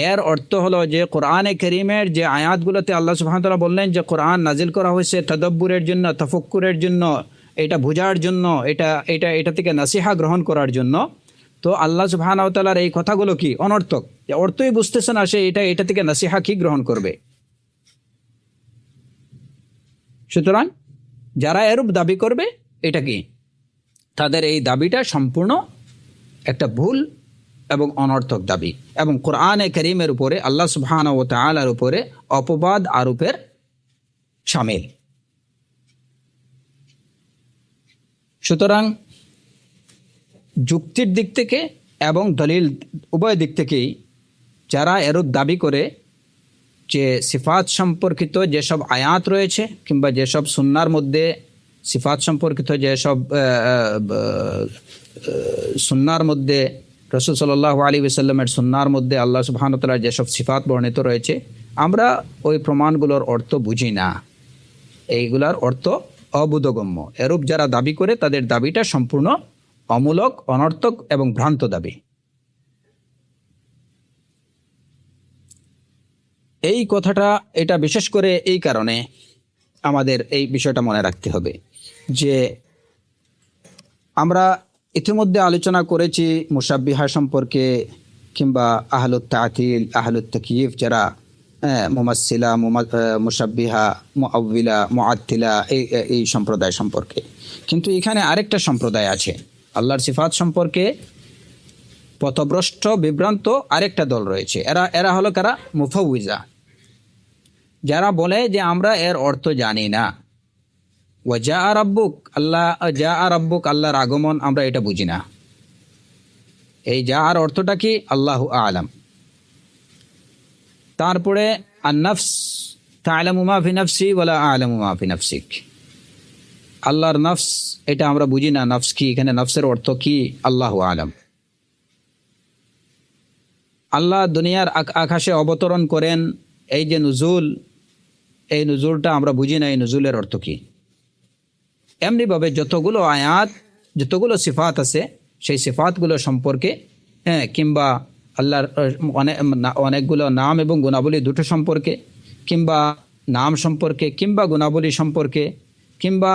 এর অর্থ হলো যে কোরআনে কারীমের যে আয়াতগুলোতে আল্লাহ সুবহানাহু ওয়া তাআলা বললেন যে কোরআন নাজিল করা হয়েছে তাদাব্বুরের জন্য, তাফাক্কুরের জন্য, এটা বোঝার জন্য, এটা থেকে নসিহা গ্রহণ করার জন্য, তো আল্লাহ সুবহানাহু ওয়া তাআলার এই কথাগুলো কি অনর্থক, যে অর্থই বুঝতেছে না সে, এটা থেকে নসিহা কি গ্রহণ করবে? সুতরাং যারা এরূপ দাবি করবে, এটা কি তাদের এই দাবিটা সম্পূর্ণ একটা ভুল এবং অনর্থক দাবি, এবং কোরআনে কারীমের উপরে আল্লাহ সুবহানাহু ওয়া তাআলার উপরে অপবাদ আরোপের শামিল। সুতরাং যুক্তির দিক থেকে এবং দলিল উভয় দিক থেকেই যারা এরূপ দাবি করে যে সিফাত সম্পর্কিত যেসব আয়াত রয়েছে কিংবা যেসব সুন্নাহর মধ্যে সিফাত সম্পর্কিত যেসব সুন্নাহর মধ্যে রাসূল সাল্লাল্লাহু আলাইহি ওয়াসাল্লামের সুন্নাহর মধ্যে আল্লাহ সুবহানাহু ওয়া তাআলার যেসব সিফাত বর্ণিত রয়েছে, আমরা ওই প্রমাণগুলোর অর্থ বুঝি না, এইগুলার অর্থ অবোধগম্য, এরূপ যারা দাবি করে তাদের দাবিটা সম্পূর্ণ অমূলক, অনর্থক এবং ভ্রান্ত দাবি। এই কথাটা এটা বিশেষ করে এই কারণে আমাদের এই বিষয়টা মনে রাখতে হবে যে আমরা ইতিমধ্যে আলোচনা করেছি মুশাব্বিহা সম্পর্কে, কিংবা আহলুত তা'তিল, আহলুত তাকয়িফ, যারা মুমাসসিলা, মুশাব্বিহা, মুআউবিলা, মুআত্তিলা, এই সম্প্রদায় সম্পর্কে। কিন্তু এখানে আরেকটা সম্প্রদায় আছে আল্লাহর সিফাত সম্পর্কে পথভ্রষ্ট বিভ্রান্ত আরেকটা দল রয়েছে। এরা হলো কারা? মুফাউইজা, যারা বলে যে আমরা এর অর্থ জানি না। ওয়াজা রাব্বুক, আল্লাহর আগমন আমরা এটা বুঝি না, এই যার অর্থটা কি? আল্লাহু আ'লাম। তারপরে আন-নাফস, তা'লামু মা ফি নাফসি ওয়ালা আ'লামু মা ফি নাফসিক, আল্লাহর নফস এটা আমরা বুঝি না, নফস কি? এখানে নফসের অর্থ কি? আল্লাহু আ'লাম। আল্লাহ দুনিয়ার আকাশে অবতরণ করেন, এই যে নুজুল, এই নুজুলটা আমরা বুঝি না, এই নুজুলের অর্থ কি? এমনিভাবে যতগুলো আয়াত, যতগুলো সিফাত আছে, সেই সিফাতগুলো সম্পর্কে, কিংবা আল্লাহর অনেকগুলো নাম এবং গুণাবলী দুটো সম্পর্কে, কিংবা নাম সম্পর্কে, কিংবা গুণাবলী সম্পর্কে, কিংবা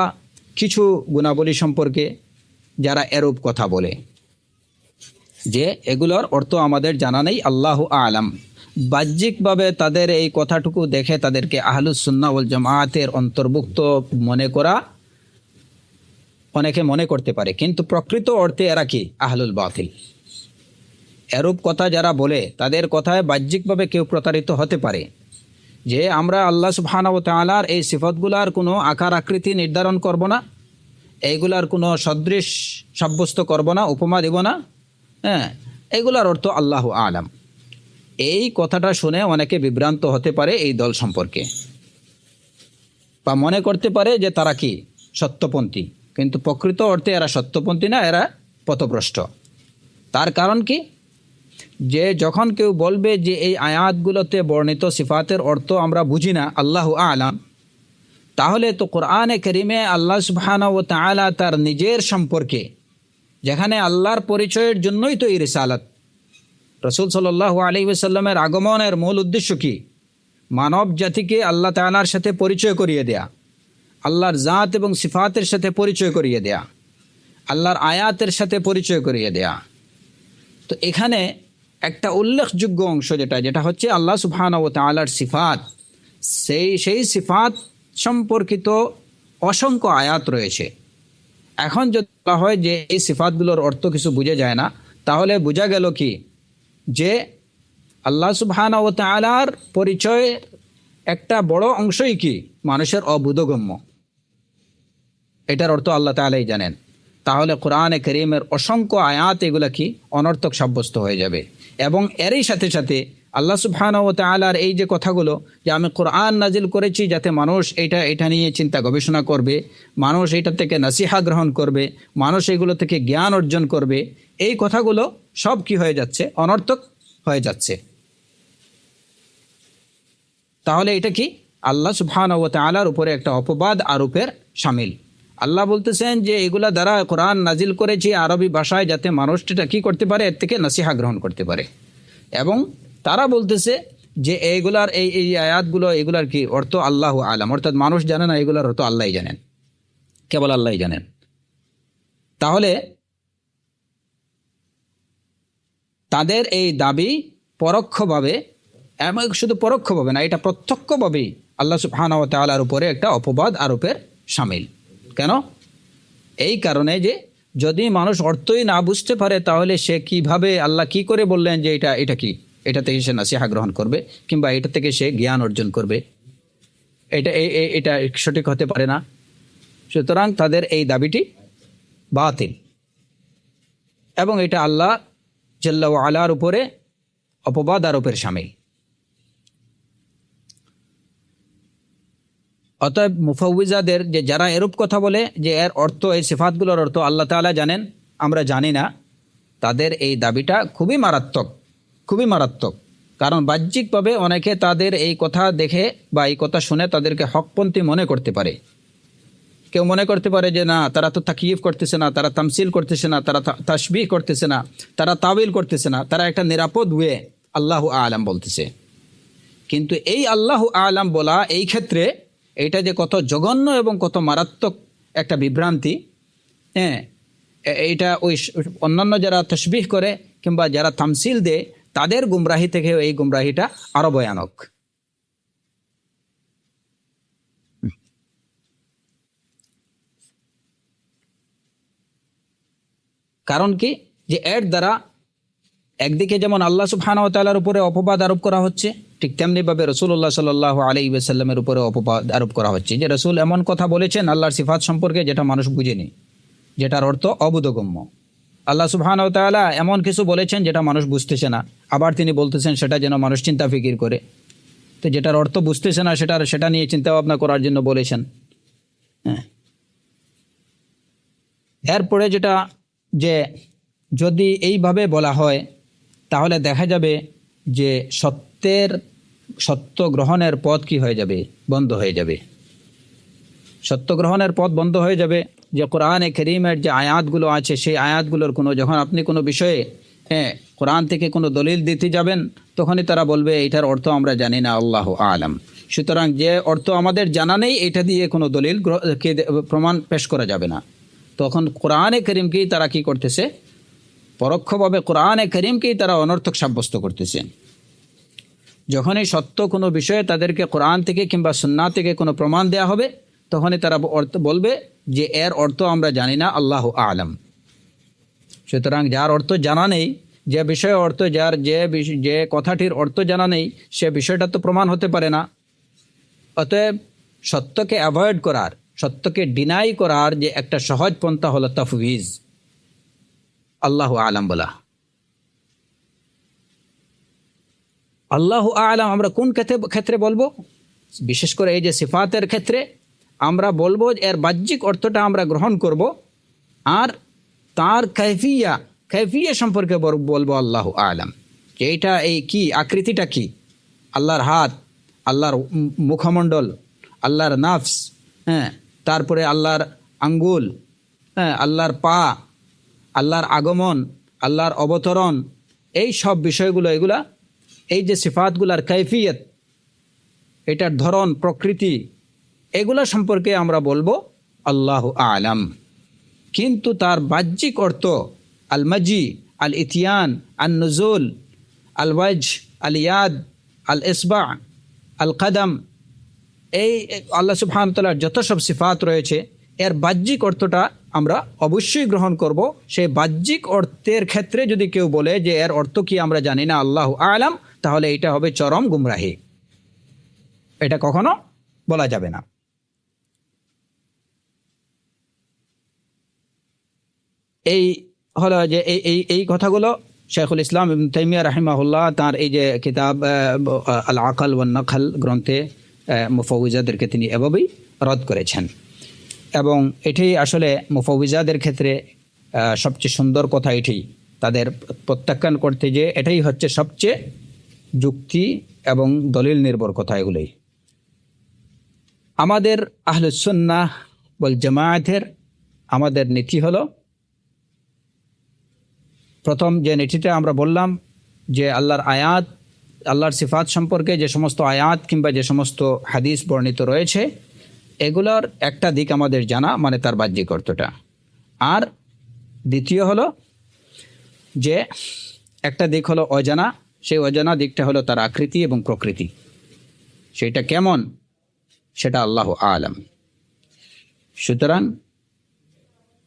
কিছু গুণাবলী সম্পর্কে যারা এরূপ কথা বলে যে এগুলোর অর্থ আমাদের জানা নেই, আল্লাহু আ'লাম, বাহ্যিকভাবে তাদের এই কথাটুকু দেখে তাদেরকে আহলুস সুন্নাহ ওয়াল জামাআতের অন্তর্ভুক্ত মনে করা অনেকে মনে করতে পারে, কিন্তু প্রকৃত অর্থে এরা কি? আহলুল বাতিল। এরূপ কথা যারা বলে তাদের কথায় বাহ্যিকভাবে কেউ প্রতারিত হতে পারে যে আমরা আল্লাহ সুবহানাহু ওয়া তাআলার এই সিফাতগুলার কোনো আকার আকৃতি নির্ধারণ করব না, এইগুলার কোনো সদৃশ সাব্যস্ত করব না, উপমা দেব না, এগুলার অর্থ আল্লাহু আ'লাম। এই কথাটা শুনে অনেকে বিভ্রান্ত হতে পারে এই দল সম্পর্কে, বা মনে করতে পারে যে তারা কি? সত্যপন্থী, কিন্তু প্রকৃত অর্থে এরা সত্যপন্থী না, এরা পথভ্রষ্ট। তার কারণ কি? যে যখন কেউ বলবে যে এই আয়াতগুলোতে বর্ণিত সিফাতের অর্থ আমরা বুঝি না, আল্লাহু আ'লাম, তাহলে তো কোরআনে কারিমে আল্লাহ সুবহানাহু ওয়া তাআলা তার নিজের সম্পর্কে, যেখানে আল্লাহর পরিচয়ের জন্যই তো এই রিসালাত, রাসূল সাল্লাল্লাহু আলাইহি ওয়াসাল্লামের আগমনের মূল উদ্দেশ্য কি? মানব জাতিকে আল্লাহ তাআলার সাথে পরিচয় করিয়ে দেয়া, আল্লাহর জাত এবং সিফাতের সাথে পরিচয় করিয়ে দেয়া, আল্লাহর আয়াতের সাথে পরিচয় করিয়ে দেয়া। তো এখানে একটা উল্লেখযোগ্য অংশ যেটা হচ্ছে আল্লাহ সুবহানাহু ওয়া তাআলার সিফাত, সেই সিফাত সম্পর্কিত অসংখ্য আয়াত রয়েছে। এখন যদি বলা হয় যে এই সিফাতগুলোর অর্থ কিছু বোঝা যায় না, তাহলে বোঝা গেল কি যে আল্লাহ সুবহানাহু ওয়া তাআলার পরিচয় একটা বড় অংশই কি মানুষের অবোধগম্য। এটার অর্থ আল্লাহ তাআলাই জানেন। তাহলে কোরআনে কারীমের অসংখ্য আয়াত এগুলা কি অনর্থক সাব্যস্ত হয়ে যাবে। এবং এরই সাথে সাথে আল্লাহ সুবহানাহু ওয়া তাআলার এই যে কথাগুলো, যে আমি কোরআন নাজিল করেছি যাতে মানুষ এটা নিয়ে চিন্তা গবেষণা করবে, মানুষ এটা থেকে নসিহা গ্রহণ করবে, মানুষ এগুলো থেকে জ্ঞান অর্জন করবে, এই কথাগুলো সব কি হয়ে যাচ্ছে? অনর্থক হয়ে যাচ্ছে। তাহলে এটা কি আল্লাহ সুবহানাহু ওয়া তাআলার উপরে একটা অপবাদ আরোপের শামিল। আল্লাহ বলতেছেন যে এগুলা দ্বারা কোরআন নাজিল করেছি আরবি ভাষায় যাতে মানুষটা কি করতে পারে, এর থেকে নসিহা গ্রহণ করতে পারে। এবং তারা বলতেছে যে এইগুলার এই আয়াতগুলো, এগুলার কি অর্থ আল্লাহু আলাম, অর্থাৎ মানুষ জানে না, এগুলার অর্থ আল্লাহই জানেন, কেবল আল্লাহই জানেন। তাহলে তাদের এই দাবি পরোক্ষভাবে, এমন শুধু পরোক্ষভাবে না, এটা প্রত্যক্ষভাবেই আল্লাহ সুবহানাহু ওয়া তাআলার উপরে একটা অপবাদ আরোপের শামিল। কেন? এই কারণে যে যদি মানুষ অর্থই না বুঝতে পারে, তাহলে সে কিভাবে, আল্লাহ কি করে বললেন যে এটা কি, এটা থেকে সে নসিহা গ্রহণ করবে কিংবা এটা থেকে সে জ্ঞান অর্জন করবে? এটা সঠিক হতে পারে না। সুতরাং তাদের এই দাবিটি বাতিল এবং এটা আল্লাহ জাল্লা ওয়া আলার উপরে অপবাদ আরোপের শামিল। অতএব মুফাউযিজাদের যে যারা এরূপ কথা বলে যে এর অর্থ, এই সিফাতগুলোর অর্থ আল্লাহ তাআলা জানেন, আমরা জানি না, তাদের এই দাবিটা খুবই মারাত্মক, খুবই মারাত্মক। কারণ বাহ্যিকভাবে অনেকে তাদের এই কথা দেখে বা এই কথা শুনে তাদেরকে হকপন্থী মনে করতে পারে। কেউ মনে করতে পারে যে না, তারা তো তাকয়িফ করতেছে না, তারা তামসিল করতেছে না, তারা তাশবিহ করতেছে না, তারা তাবিল করতেছে না, তারা একটা নিরাপদ ওয়ে আল্লাহু আ'লাম বলতেছে। কিন্তু এই আল্লাহু আ'লাম বলা এই ক্ষেত্রে এটা যে কত জঘন্য এবং কত মারাত্মক একটা বিভ্রান্তি, হ্যাঁ, এইটা ওই অন্যান্য যারা তাশবিহ করে কিংবা যারা তামসিল দেয় তাদের গুমরাহি থেকে এই গুমরাহিটা আরো ভয়ানক। কারণ কি, যে এর দ্বারা একদিকে যেমন আল্লাহ সুবহানাহু ওয়া তাআলার উপরে অপবাদ আরোপ করা হচ্ছে, ঠিক তেমনিভাবে রাসূলুল্লাহ সাল্লাল্লাহু আলাইহি ওয়াসাল্লামের উপরে অপবাদ আরোপ করা হচ্ছে যে রাসূল এমন কথা বলেছেন আল্লাহর সিফাত সম্পর্কে যেটা মানুষ বুঝেনি, যেটার অর্থ অবোধগম্য। আল্লাহ সুবহানাহু ওয়া তাআলা এমন কিছু বলেছেন যেটা মানুষ বুঝতেছে না, আবার তিনি বলতেছেন সেটা যেন মানুষ চিন্তা ফিকির করে। তো যেটার অর্থ বুঝতেছে না সেটা নিয়ে চিন্তা ভাবনা করার জন্য বলেছেন। হ্যাঁ, এরপরে যেটা, যে যদি এইভাবে বলা হয় তাহলে দেখা যাবে যে সত্য গ্রহণের পথ কি হয়ে যাবে? বন্ধ হয়ে যাবে। সত্য গ্রহণের পথ বন্ধ হয়ে যাবে। যে কোরআনে কারীমের যে আয়াতগুলো আছে সেই আয়াতগুলোর যখন আপনি কোনো বিষয়ে কোরআন থেকে কোনো দলিল দিতে যাবেন, তখনই তারা বলবে এটার অর্থ আমরা জানি না, আল্লাহু আ'লাম। সুতরাং যে অর্থ আমাদের জানা নেই, এটা দিয়ে কোনো দলিল প্রমাণ পেশ করা যাবে না। তখন কোরআনে কারীমকেই তারা কি করতেছে? পরোক্ষভাবে কোরআনে কারীমকেই তারা অনর্থক সাব্যস্ত করতেছে। যখনই সত্য কোনো বিষয়ে তাদেরকে কোরআন থেকে কিংবা সুন্নাহ থেকে কোনো প্রমাণ দেয়া হবে, তখনই তারা বলবে যে এর অর্থ আমরা জানি না, আল্লাহু আ'লাম। সুতরাং যার অর্থ জানা নেই, যে বিষয়ে অর্থ যে কথাটির অর্থ জানা নেই, সে বিষয়টা তো প্রমাণ হতে পারে না। অতএব সত্যকে অ্যাভয়েড করার, সত্যকে ডিনাই করার যে একটা সহজ পন্থা হলো তাফউইজ, আল্লাহু আ'লাম বলা। আল্লাহু আ'লাম আমরা কোন ক্ষেত্রে বলবো? বিশেষ করে এই যে সিফাতের ক্ষেত্রে আমরা বলবো, এর বাহ্যিক অর্থটা আমরা গ্রহণ করব, আর তার কাইফিয়া সম্পর্কে বলবো আল্লাহু আ'লাম, যে এটা এই কি, আকৃতিটা কি, আল্লাহর হাত, আল্লাহর মুখমণ্ডল, আল্লাহর নাফস, হ্যাঁ, তারপরে আল্লাহর আঙ্গুল, হ্যাঁ, আল্লাহর পা, আল্লাহর আগমন, আল্লাহর অবতরণ, এই সব বিষয়গুলো, এগুলা এই যে সিফাতগুলার কাইফিয়ত, এটার ধরন, প্রকৃতি, এগুলা সম্পর্কে আমরা বলবো আল্লাহু আলাম। কিন্তু তার বাহ্যিক অর্থ, আল মাজি, আল ইতিয়ান, আল নুজুল, আল ওয়াজ, আল ইয়াদ, আল ইসবা, আল কদম, এই আল্লাহ সুবহানাহু ওয়া তাআলার যত সব সিফাত রয়েছে, এর বাহ্যিক অর্থটা আমরা অবশ্যই গ্রহণ করব। সেই বাহ্যিক অর্থের ক্ষেত্রে যদি কেউ বলে যে এর অর্থ কি আমরা জানি না, আল্লাহু আলাম, তাহলে এটা হবে চরম গুমরাহি। এটা কখনো বলা যাবে না। এই হলো যে এই কথাগুলো শেখুল ইসলাম ইবনে তাইমিয়া রাহিমাহুল্লাহ তার এই যে কিতাব আল আকল ওয়ান নকল গ্রন্থে মুফাউইজাদেরকে তিনি এভাবেই রদ করেছেন। এবং এটাই আসলে মুফাউইজাদের ক্ষেত্রে সবচেয়ে সুন্দর কথা, এটাই তাদের প্রত্যাখ্যান করতে, যে এটাই হচ্ছে সবচেয়ে যুক্তি এবং দলিল নির্ভর কথা। এগুলোই আমাদের আহলুস সুন্নাহ ওয়াল জামায়াতের আমাদের নীতি হলো, প্রথম যে নীতিটা আমরা বললাম যে আল্লাহর আয়াত, আল্লাহর সিফাত সম্পর্কে যে সমস্ত আয়াত কিংবা যে সমস্ত হাদিস বর্ণিত রয়েছে, এগুলোর একটা দিক আমাদের জানা, মানে তার বাহ্যিক অর্থটা। আর দ্বিতীয় হলো যে একটা দিক হলো অজানা, সেই অজানা দিকটা হলো তার আকৃতি এবং প্রকৃতি, সেটা কেমন, সেটা আল্লাহু আলাম। সুতরাং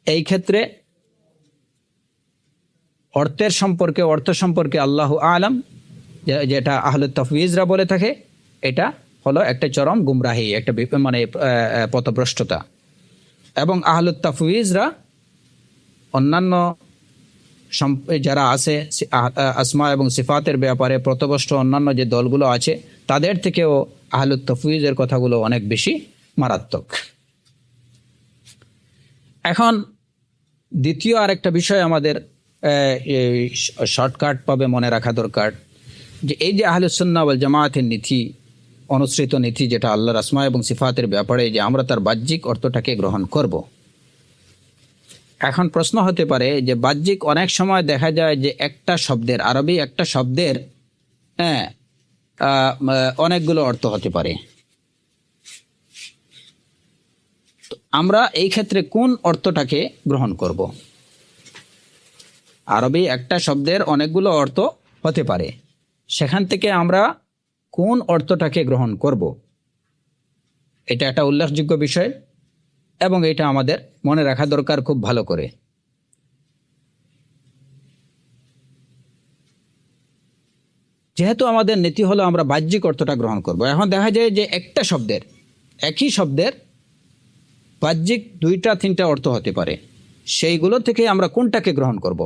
এই ক্ষেত্রে অর্থ সম্পর্কে আল্লাহু আলাম, যেটা আহলুত তাফওয়িজরা বলে থাকে, এটা হলো একটা চরম গুমরাহি, একটা মানে পথভ্রষ্টতা। এবং আহলুত তাফওয়িজরা অন্যান্য যারা আছে আসমা এবং সিফাতের ব্যাপারে পথভ্রষ্ট অন্যান্য যে দলগুলো আছে, তাদের থেকেও আহলুত তাফওয়িজের কথাগুলো অনেক বেশি মারাত্মক। এখন দ্বিতীয় আরেকটা বিষয় আমাদের শর্টকাট ভাবে মনে রাখা দরকার, যে এই যে আহলুস সুন্নাহ ওয়াল জামায়াতের নীতি, অনুসৃত নীতি, যেটা আল্লাহর আসমা এবং সিফাতের ব্যাপারে, যে আমরা তার বাহ্যিক অর্থটাকে গ্রহণ করব। এখন প্রশ্ন হতে পারে যে বাহ্যিক অনেক সময় দেখা যায় যে একটা শব্দের, আরবি একটা শব্দের অনেকগুলো অর্থ হতে পারে। আমরা এই ক্ষেত্রে কোন অর্থটাকে গ্রহণ করব? আরবি একটা শব্দের অনেকগুলো অর্থ হতে পারে, সেখান থেকে আমরা কোন অর্থটাকে গ্রহণ করব? এটা একটা উল্লেখযোগ্য বিষয় এবং এটা আমাদের মনে রাখা দরকার খুব ভালো করে। যেহেতু আমাদের নীতি হলো আমরা বাহ্যিক অর্থটা গ্রহণ করব, এখন দেখা যায় যে একটা শব্দের, একই শব্দের বাহ্যিক 2-3টা অর্থ হতে পারে, সেইগুলো থেকে আমরা কোনটাকে গ্রহণ করব?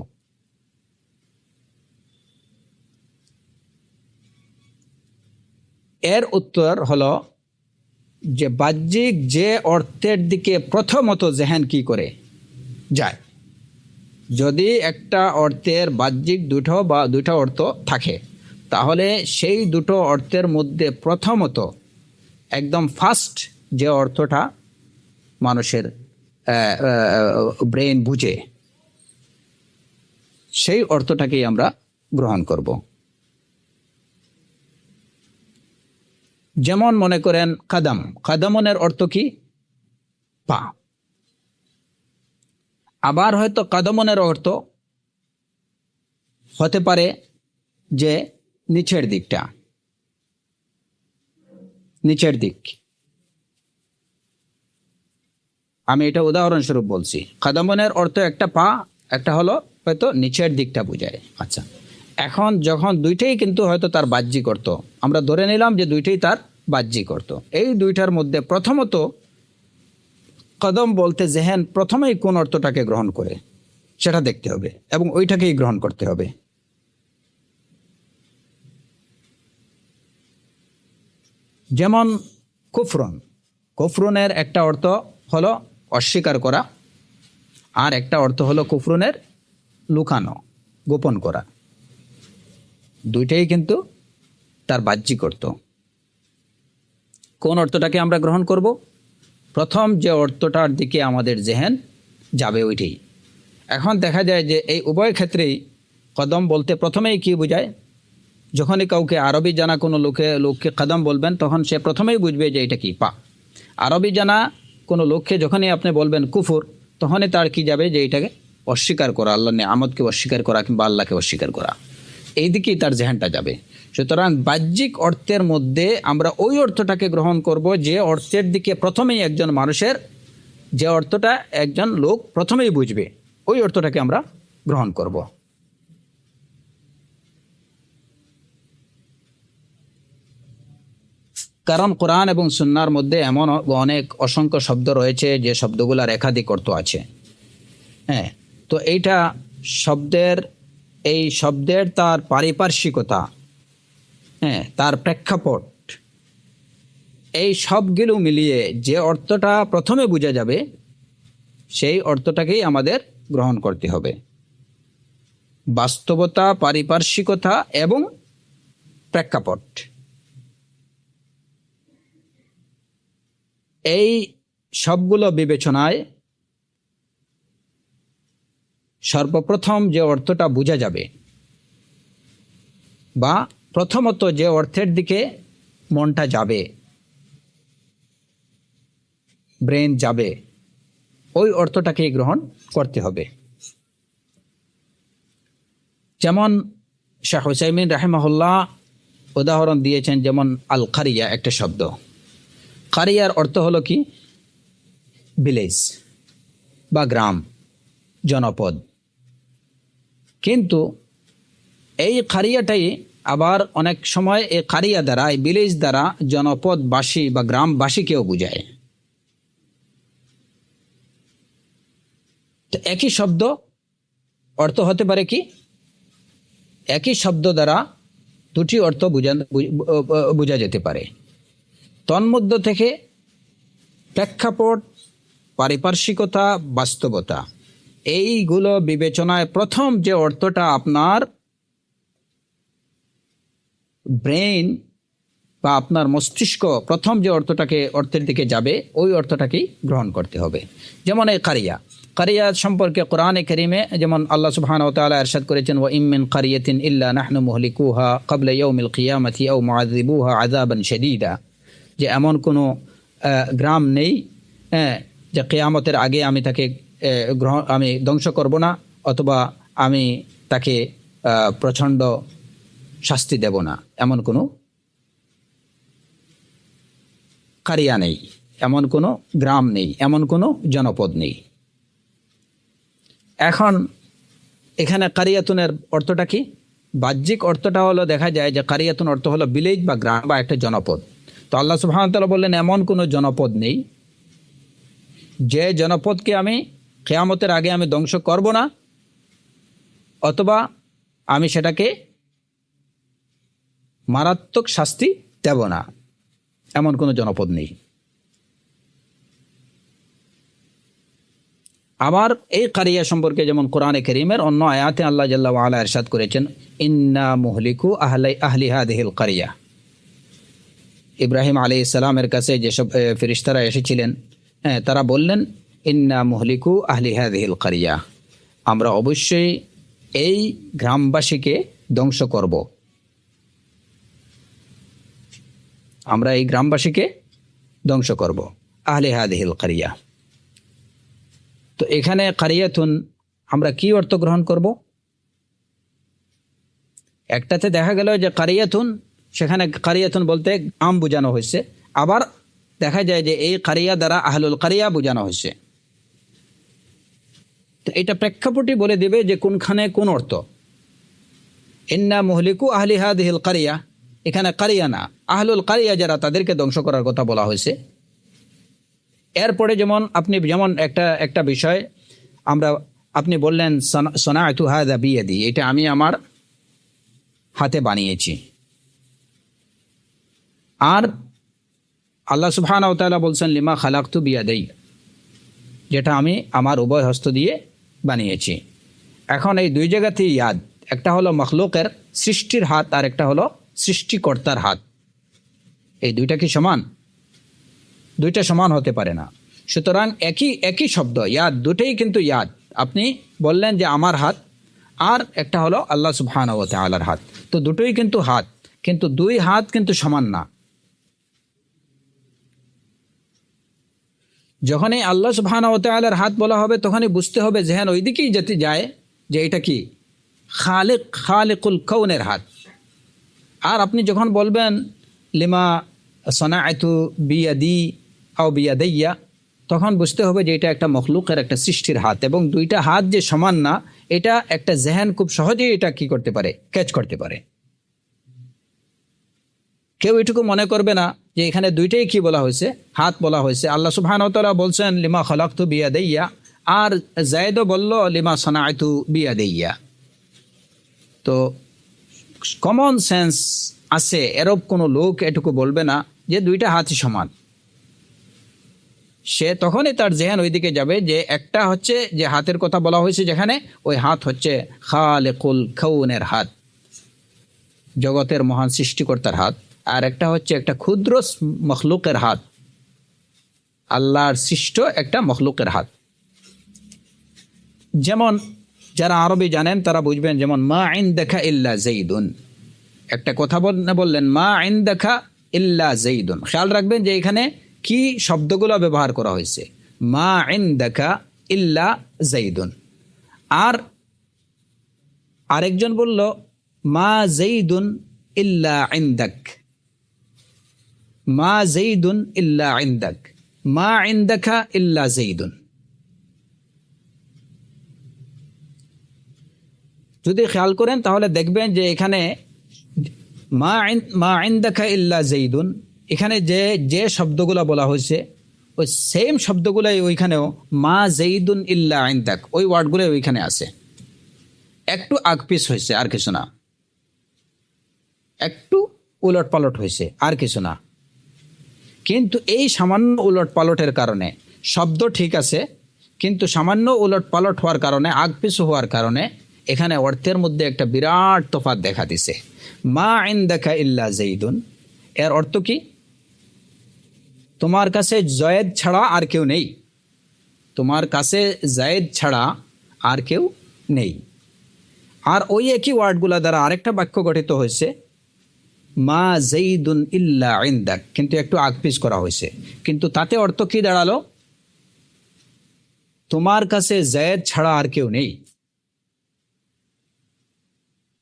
এর উত্তর হলো যে বাহ্যিক যে অর্থের দিকে প্রথমত জেহেন কি করে যায়, যদি একটা অর্থের বাহ্যিক দুটো অর্থ থাকে, তাহলে সেই দুটো অর্থের মধ্যে প্রথমত একদম ফার্স্ট যে অর্থটা মানুষের ব্রেন বুঝে, সেই অর্থটাকেই আমরা গ্রহণ করব। যেমন মনে করেন কাদাম, কাদামনের অর্থ কি? পা। আবার হয়তো কাদমনের অর্থ হতে পারে যে নিচের দিকটা, নিচের দিক। আমি এটা উদাহরণস্বরূপ বলছি, কাদমনের অর্থ একটা পা, একটা হলো হয়তো নিচের দিকটা বোঝায়। আচ্ছা, এখন যখন দুইটাই কিন্তু হয়তো তার বাহ্যিক অর্থ, আমরা ধরে নিলাম যে দুইটাই তার বাহ্যিক অর্থ, এই দুইটার মধ্যে প্রথমত কদম বলতে জেহেন প্রথমেই কোন অর্থটাকে গ্রহণ করে সেটা দেখতে হবে এবং ওইটাকেই গ্রহণ করতে হবে। যেমন কুফরন, কুফরনের একটা অর্থ হলো অস্বীকার করা, আর একটা অর্থ হলো কুফরনের লুকানো, গোপন করা। দুইটাই কিন্তু তার বাহ্যিক অর্থ। কোন অর্থটাকে আমরা গ্রহণ করব? প্রথম যে অর্থটার দিকে আমাদের জেহেন যাবে ওইটাই। এখন দেখা যায় যে এই উভয় ক্ষেত্রেই কদম বলতে প্রথমেই কি বোঝায়, যখনই কাউকে আরবি জানা কোনো লোককে কদম বলবেন তখন সে প্রথমেই বুঝবে যে এটা কি পা। আরবি জানা কোনো লোককে যখনই আপনি বলবেন কুফুর, তখনই তার কি যাবে যে এটাকে অস্বীকার করা, আল্লাহর নিয়ামতকে অস্বীকার করা কিংবা আল্লাহকে অস্বীকার করা, এই দিকেই তার জেহানটা যাবে। সুতরাং বাহ্যিক অর্থের মধ্যে আমরা ওই অর্থটাকে গ্রহণ করব যে অর্থের দিকে প্রথমেই একজন মানুষের, যে অর্থটা একজন লোক প্রথমেই বুঝবে, ওই অর্থটাকে আমরা গ্রহণ করব। কারণ কোরআন এবং সুন্নাহর মধ্যে এমন অনেক অসংখ্য শব্দ রয়েছে যে শব্দগুলোর একাধিক অর্থ আছে। হ্যাঁ, তো এইটা শব্দের তার পারিপার্শ্বিকতা, হ্যাঁ, তার প্রেক্ষাপট, এই সবগুলো মিলিয়ে যে অর্থটা প্রথমে বোঝা যাবে সেই অর্থটাকেই আমাদের গ্রহণ করতে হবে। বাস্তবতা, পারিপার্শ্বিকতা এবং প্রেক্ষাপট, এই সবগুলো বিবেচনায় সর্বপ্রথম যে অর্থটা বোঝা যাবে বা প্রথমত যে অর্থের দিকে মনটা যাবে, ব্রেন যাবে, ওই অর্থটাকে গ্রহণ করতে হবে। যেমন শাহ হুসাইমিন রাহিমাহুল্লাহ উদাহরণ দিয়েছেন, যেমন আল কারিয়া একটা শব্দ। কারিয়ার অর্থ হলো কি? ভিলেজ বা গ্রাম, জনপদ। কিন্তু এই কারিয়াটাই আবার অনেক সময় এই কারিয়া দ্বারা, এই ভিলেজ দ্বারা জনপদবাসী বা গ্রামবাসীকেও বোঝায়। তো একই শব্দ অর্থ হতে পারে কি? একই শব্দ দ্বারা দুটি অর্থ বোঝা যেতে পারে। তন্মধ্য থেকে প্রেক্ষাপট, পারিপার্শ্বিকতা, বাস্তবতা, এইগুলো বিবেচনায় প্রথম যে অর্থটা আপনার ব্রেন বা আপনার মস্তিষ্ক প্রথম যে অর্থের দিকে যাবে, ওই অর্থটাকেই গ্রহণ করতে হবে। যেমন এই কারিয়া সম্পর্কে কোরআনে কারীমে যেমন আল্লাহ সুবহানাহু ওয়া তাআলা ইরশাদ করেছেন, ওয়া ইম মিন কারিয়াতিন ইল্লা নাহনু মুহলিকুহা ক্বাবলা ইয়াউমিল কিয়ামাতি আও মুআযযিবুহা আযাবান শাদীদা, যে এমন কোনো গ্রাম নেই যে কিয়ামতের আগে আমি তাকে আমি ধ্বংস করব না, অথবা আমি তাকে প্রচণ্ড শাস্তি দেব না। এমন কোনো কারিয়া নেই, এমন কোনো গ্রাম নেই, এমন কোনো জনপদ নেই। এখন এখানে কারিয়াতুনের অর্থটা কি? বাহ্যিক অর্থটা হলো, দেখা যায় যে কারিয়াতুন অর্থ হলো ভিলেজ বা গ্রাম বা একটা জনপদ। তো আল্লাহ সুবহানাহু ওয়া তাআলা বললেন এমন কোনো জনপদ নেই যে জনপদকে আমি কিয়ামতের আগে আমি ধ্বংস করব না, অথবা আমি সেটাকে মারাত্মক শাস্তি দেব না, এমন কোনো জনপদ নেই। আবার এই কারিয়া সম্পর্কে যেমন কোরআনে কারীমের অন্য আয়াতে আল্লাহ জাল্লা ওয়া আলা ইরশাদ করেছেন, ইন্না মুহলিকু আহলি হাযিহিল কারিয়া। ইব্রাহিম আলাইহিস সালামের কাছে যেসব ফেরেশতারা এসেছিলেন, তারা বললেন, ইন্না মুহলিকু আহলি হাযিহিল কারিয়া, আমরা অবশ্যই এই গ্রামবাসীকে ধ্বংস করব, আমরা এই গ্রামবাসীকে ধ্বংস করব, আহলি হাযিহিল কারিয়া। তো এখানে কারিয়াতুন আমরা কি অর্থ গ্রহণ করব? একটাতে দেখা গেল যে কারিয়াতুন, সেখানে কারিয়াতুন বলতে গ্রাম বোঝানো হয়েছে, আবার দেখা যায় যে এই কারিয়া দ্বারা আহলুল কারিয়া বোঝানো হয়েছে। তো এটা প্রেক্ষাপটই বলে দেবে যে কোনখানে কোন অর্থ। ইন্না মুহলিকু আহলি হাযিহিল কারিয়া, এখানে কারিয়া না, আহলুল কারিয়া যারা, তাদেরকে ধ্বংস করার কথা বলা হয়েছে। এরপরে যেমন একটা বিষয় আপনি বললেন, সনাআতু হাযা বিয়াদি, এটা আমি আমার হাতে বানিয়েছি। আর আল্লাহ সুবহানাহু ওয়া তাআলা বলছেন, লিমা খালাকতু বিয়াদাই, যেটা আমি আমার উভয় হস্ত দিয়ে বানিয়েছি। এখন এই দুই জায়গাতেই ইয়াদ, একটা হলো মখলুকের সৃষ্টির হাত, আর একটা হলো সৃষ্টিকর্তার হাত। এই দুইটা কি সমান? দুইটা সমান হতে পারে না। সুতরাং একই একই শব্দ ইয়াদ, দুটোই কিন্তু ইয়াদ। আপনি বললেন যে আমার হাত, আর একটা হলো আল্লাহ সুবহানাহু ওয়া তাআলার হাত, তো দুটোই কিন্তু হাত, কিন্তু দুই হাত কিন্তু সমান না। যখনই আল্লাহ সুবহানাহু ওয়া তাআলার হাত বলা হবে তখনই বুঝতে হবে যেহেন ওই দিকেই যেতে যায় যে এটা কি খালিক, খালিকুল কাউনের হাত। আর আপনি যখন বলবেন লিমা সনাআতু বিয়াদি আও বিয়াদাইয়া, তখন বুঝতে হবে যে এটা একটা মখলুকের, একটা সৃষ্টির হাত, এবং দুইটা হাত যে সমান না, এটা একটা জেহেন খুব সহজেই এটা কি করতে পারে, ক্যাচ করতে পারে। কেউ এটুকু মনে করবে না যে এখানে দুইটাই কি বলা হয়েছে, হাত বলা হয়েছে। আল্লাহ সুবহানাহু ওয়া তাআলা বলছেন লিমা খালাকতু বিয়াদাইয়া, আর যায়েদও বলল লিমা সনাআতু বিয়াদাইয়া। তো কমন সেন্স আছে, এরব কোনো লোক এটুকু বলবে না যে দুইটা হাতই সমান। সে তখনই তার জেহেন ওইদিকে যাবে যে একটা হচ্ছে যে হাতের কথা বলা হয়েছে যেখানে, ওই হাত হচ্ছে খালিকুল কাউনের হাত, জগতের মহান সৃষ্টিকর্তার হাত। আর একটা হচ্ছে একটা ক্ষুদ্র মখলুকের হাত, আল্লাহর সৃষ্ট একটা মখলুকের হাত। যেমন যারা আরবি জানেন তারা বুঝবেন, যেমন মা ইনদাকা ইল্লা যাইদুন, একটা কথা বললেন মা ইনদাকা ইল্লা যাইদুন, খেয়াল রাখবেন যে এখানে কি শব্দগুলো ব্যবহার করা হয়েছে, মা ইনদাকা ইল্লা যাইদুন। আর আরেকজন বলল মা যাইদুন ইল্লা ইনদাক, মা যাইদুন ইল্লা ইনদাক, মা ইনদাকা ইল্লা যাইদুন। যদি খেয়াল করেন তাহলে দেখবেন যে এখানে মা ইনদাকা ইল্লা যাইদুন, এখানে যে যে শব্দগুলো বলা হয়েছে ওই সেম শব্দগুলোই ওইখানেও মা যাইদুন ইল্লা ইনদাক, ওই ওয়ার্ডগুলো ওইখানে আছে, একটু আগপিস হয়েছে আর কিছু না, একটু উলট পালট হয়েছে আর কিছু না। কিন্তু এই সামান্য উলট পালটের কারণে শব্দ ঠিক আছে, কিন্তু সামান্য উলট পালট হওয়ার কারণে, আগপিস হওয়ার কারণে এখানে অর্থের মধ্যে একটা বিরাট তফাৎ দেখা দিছে। মা ইনদাকা ইল্লা যাইদুন এর অর্থ কি, তোমার কাছে জয়েদ ছাড়া আর কেউ নেই, তোমার কাছে জায়েদ ছাড়া আর কেউ নেই। আর ওই একই ওয়ার্ডগুলা দ্বারা আরেকটা বাক্য গঠিত হয়েছে মা যাইদুন ইল্লা ইনদাক, কিন্তু একটু আগপিস করা হয়েছে, কিন্তু তাতে অর্থ কি দাঁড়ালো, তোমার কাছে জায়েদ ছাড়া আর কেউ নেই।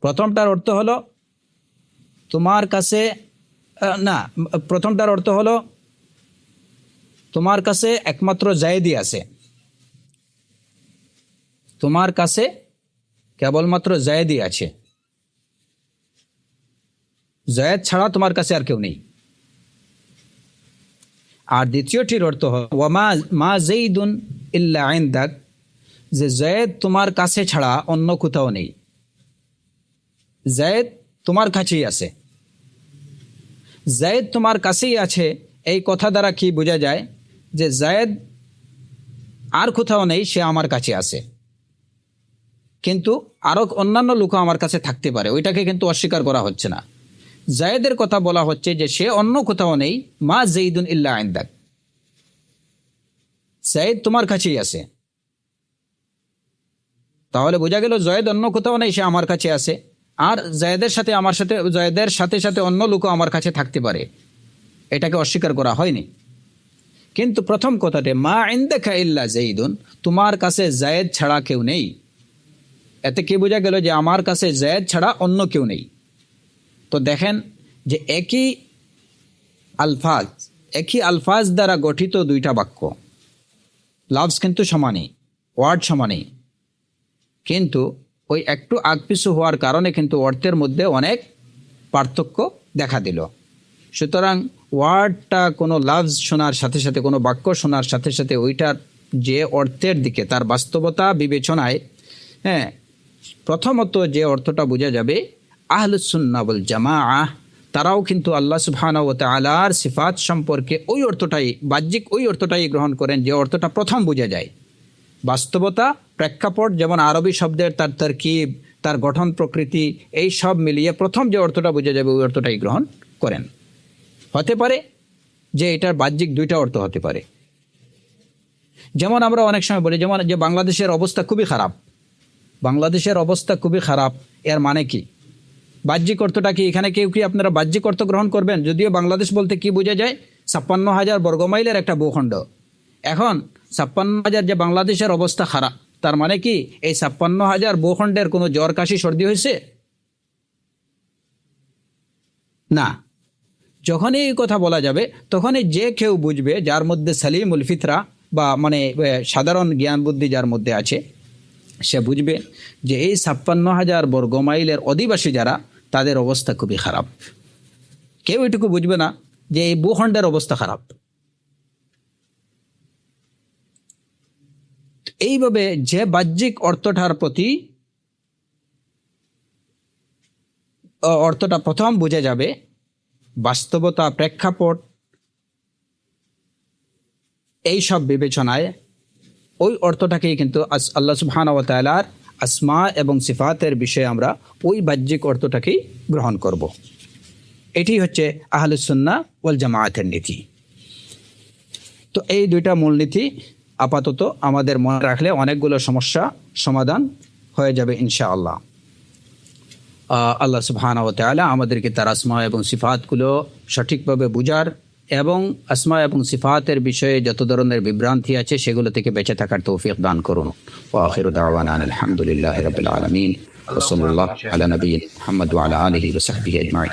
প্রথমটার অর্থ হলো তোমার কাছে না, প্রথমটার অর্থ হলো তোমার কাছে একমাত্র জায়েদই আছে, তোমার কাছে কেবলমাত্র জায়েদই আছে, জায়েদ ছাড়া তোমার কাছে আর কেউ নেই। আর দ্বিতীয়টির অর্থ ওয়ামা মা যাইদুন ইল্লা ইনদাক, যে জায়েদ তোমার কাছে ছাড়া অন্য কোথাও নেই, জায়েদ তোমার কাছেই আছে। জায়েদ তোমার কাছেই আছে এই কথা দ্বারা কি বোঝা যায়, যে জায়েদ আর কোথাও নেই, সে আমার কাছে আছে, কিন্তু আরো অন্যান্য লোক আমার কাছে থাকতে পারে, ওইটাকে কিন্তু অস্বীকার করা হচ্ছে না। জায়েদের কথা বলা হচ্ছে যে সে অন্য কোথাও নেই, মা যাইদুন ইল্লা ইনদাক, জায়েদ তোমার কাছেই আছে। তাহলে বোঝা গেল জায়েদ অন্য কোথাও নেই, সে আমার কাছে আছে। আর জায়েদের সাথে আমার সাথে, জায়েদের সাথে সাথে অন্য লোকও আমার কাছে থাকতে পারে, এটাকে অস্বীকার করা হয়নি। কিন্তু প্রথম কথাতে মা ইনদাকা ইল্লা যাইদুন, তোমার কাছে জায়েদ ছাড়া কেউ নেই, এতে কি বোঝা গেল যে আমার কাছে জায়েদ ছাড়া অন্য কেউ নেই। তো দেখেন যে একই আলফাজ দ্বারা গঠিত দুইটা বাক্য, লাফজ কিন্তু সমানই, ওয়ার্ড সমানই, কিন্তু ওই একটু আগপিছু হওয়ার কারণে কিন্তু অর্থের মধ্যে অনেক পার্থক্য দেখা দিল। সুতরাং ওয়ার্ডটা কোনো লাফজ শোনার সাথে সাথে, কোনো বাক্য শোনার সাথে সাথে ওইটার যে অর্থের দিকে তার বাস্তবতা বিবেচনায়, হ্যাঁ, প্রথমত যে অর্থটা বোঝা যাবে, আহলুস সুন্নাহ ওয়াল জামাআহ তারাও কিন্তু আল্লাহ সুবহানাহু ওয়া তাআলার সিফাত সম্পর্কে ওই অর্থটাই, বাহ্যিক ওই অর্থটাই গ্রহণ করেন যে অর্থটা প্রথম বোঝা যায়। বাস্তবতা, প্রেক্ষাপট, যেমন আরবি শব্দের তার তারকিব, তার গঠন প্রকৃতি, এই সব মিলিয়ে প্রথম যে অর্থটা বোঝা যাবে ওই অর্থটাই গ্রহণ করেন। হতে পারে যে এটার বাহ্যিক দুইটা অর্থ হতে পারে, যেমন আমরা অনেক সময় বলি যেমন যে বাংলাদেশের অবস্থা খুবই খারাপ, বাংলাদেশের অবস্থা খুবই খারাপ, এর মানে কি? বাহ্যিক অর্থটা কি? এখানে কেউ কি আপনারা বাহ্যিক অর্থ গ্রহণ করবেন? যদিও বাংলাদেশ বলতে কি বোঝা যায়? 56,000 বর্গমাইলের একটা ভূখণ্ড। এখন 56,000 যে বাংলাদেশের অবস্থা খারাপ, তার মানে কি এই 56,000 ভূখণ্ডের কোনো জ্বর কাশি সর্দি হয়েছে? না। যখনই এই কথা বলা যাবে তখনই যে কেউ বুঝবে, যার মধ্যে সালিমুল ফিতরা বা মানে সাধারণ জ্ঞান বুদ্ধি যার মধ্যে আছে, সে বুঝবে যে এই 56,000 বর্গমাইলের অধিবাসী যারা, তাদের অবস্থা খুবই খারাপ। কেউ এটুকু বুঝবে না যে এই ভূখণ্ডের অবস্থা খারাপ। এইভাবে যে বাহ্যিক অর্থটার প্রতি অর্থটা প্রথম বুঝে যাবে, বাস্তবতা, প্রেক্ষাপট, এই সব বিবেচনায় ওই অর্থটাকেই কিন্তু আল্লাহ সুবহানাহু ওয়া তাআলার আসমা এবং সিফাতের বিষয়ে আমরা ওই বাহ্যিক অর্থটাকেই গ্রহণ করব। এটি হচ্ছে আহলুস সুন্নাহ ওয়াল জামাআতের নীতি। তো এই দুইটা মূলনীতি আপাতত আমাদের মনে রাখলে অনেকগুলো সমস্যা সমাধান হয়ে যাবে ইনশাআল্লাহ। আল্লাহ সুবহানাহু ওয়া তাআলা আমাদেরকে তার আসমা এবং সিফাতগুলো সঠিকভাবে বুঝার এবং আসমা এবং সিফাতের বিষয়ে যত ধরনের বিভ্রান্তি আছে সেগুলো থেকে বেঁচে থাকার তৌফিক দান করুন। ওয়া আখিরু দাওয়ানা আলহামদুলিল্লাহি রাব্বিল আলামিন ওয়া সাল্লাল্লাহু আলা নবিয়্যিনা মুহাম্মদ ওয়া আলা আলিহি ওয়া সাহবিহি আজমাইন।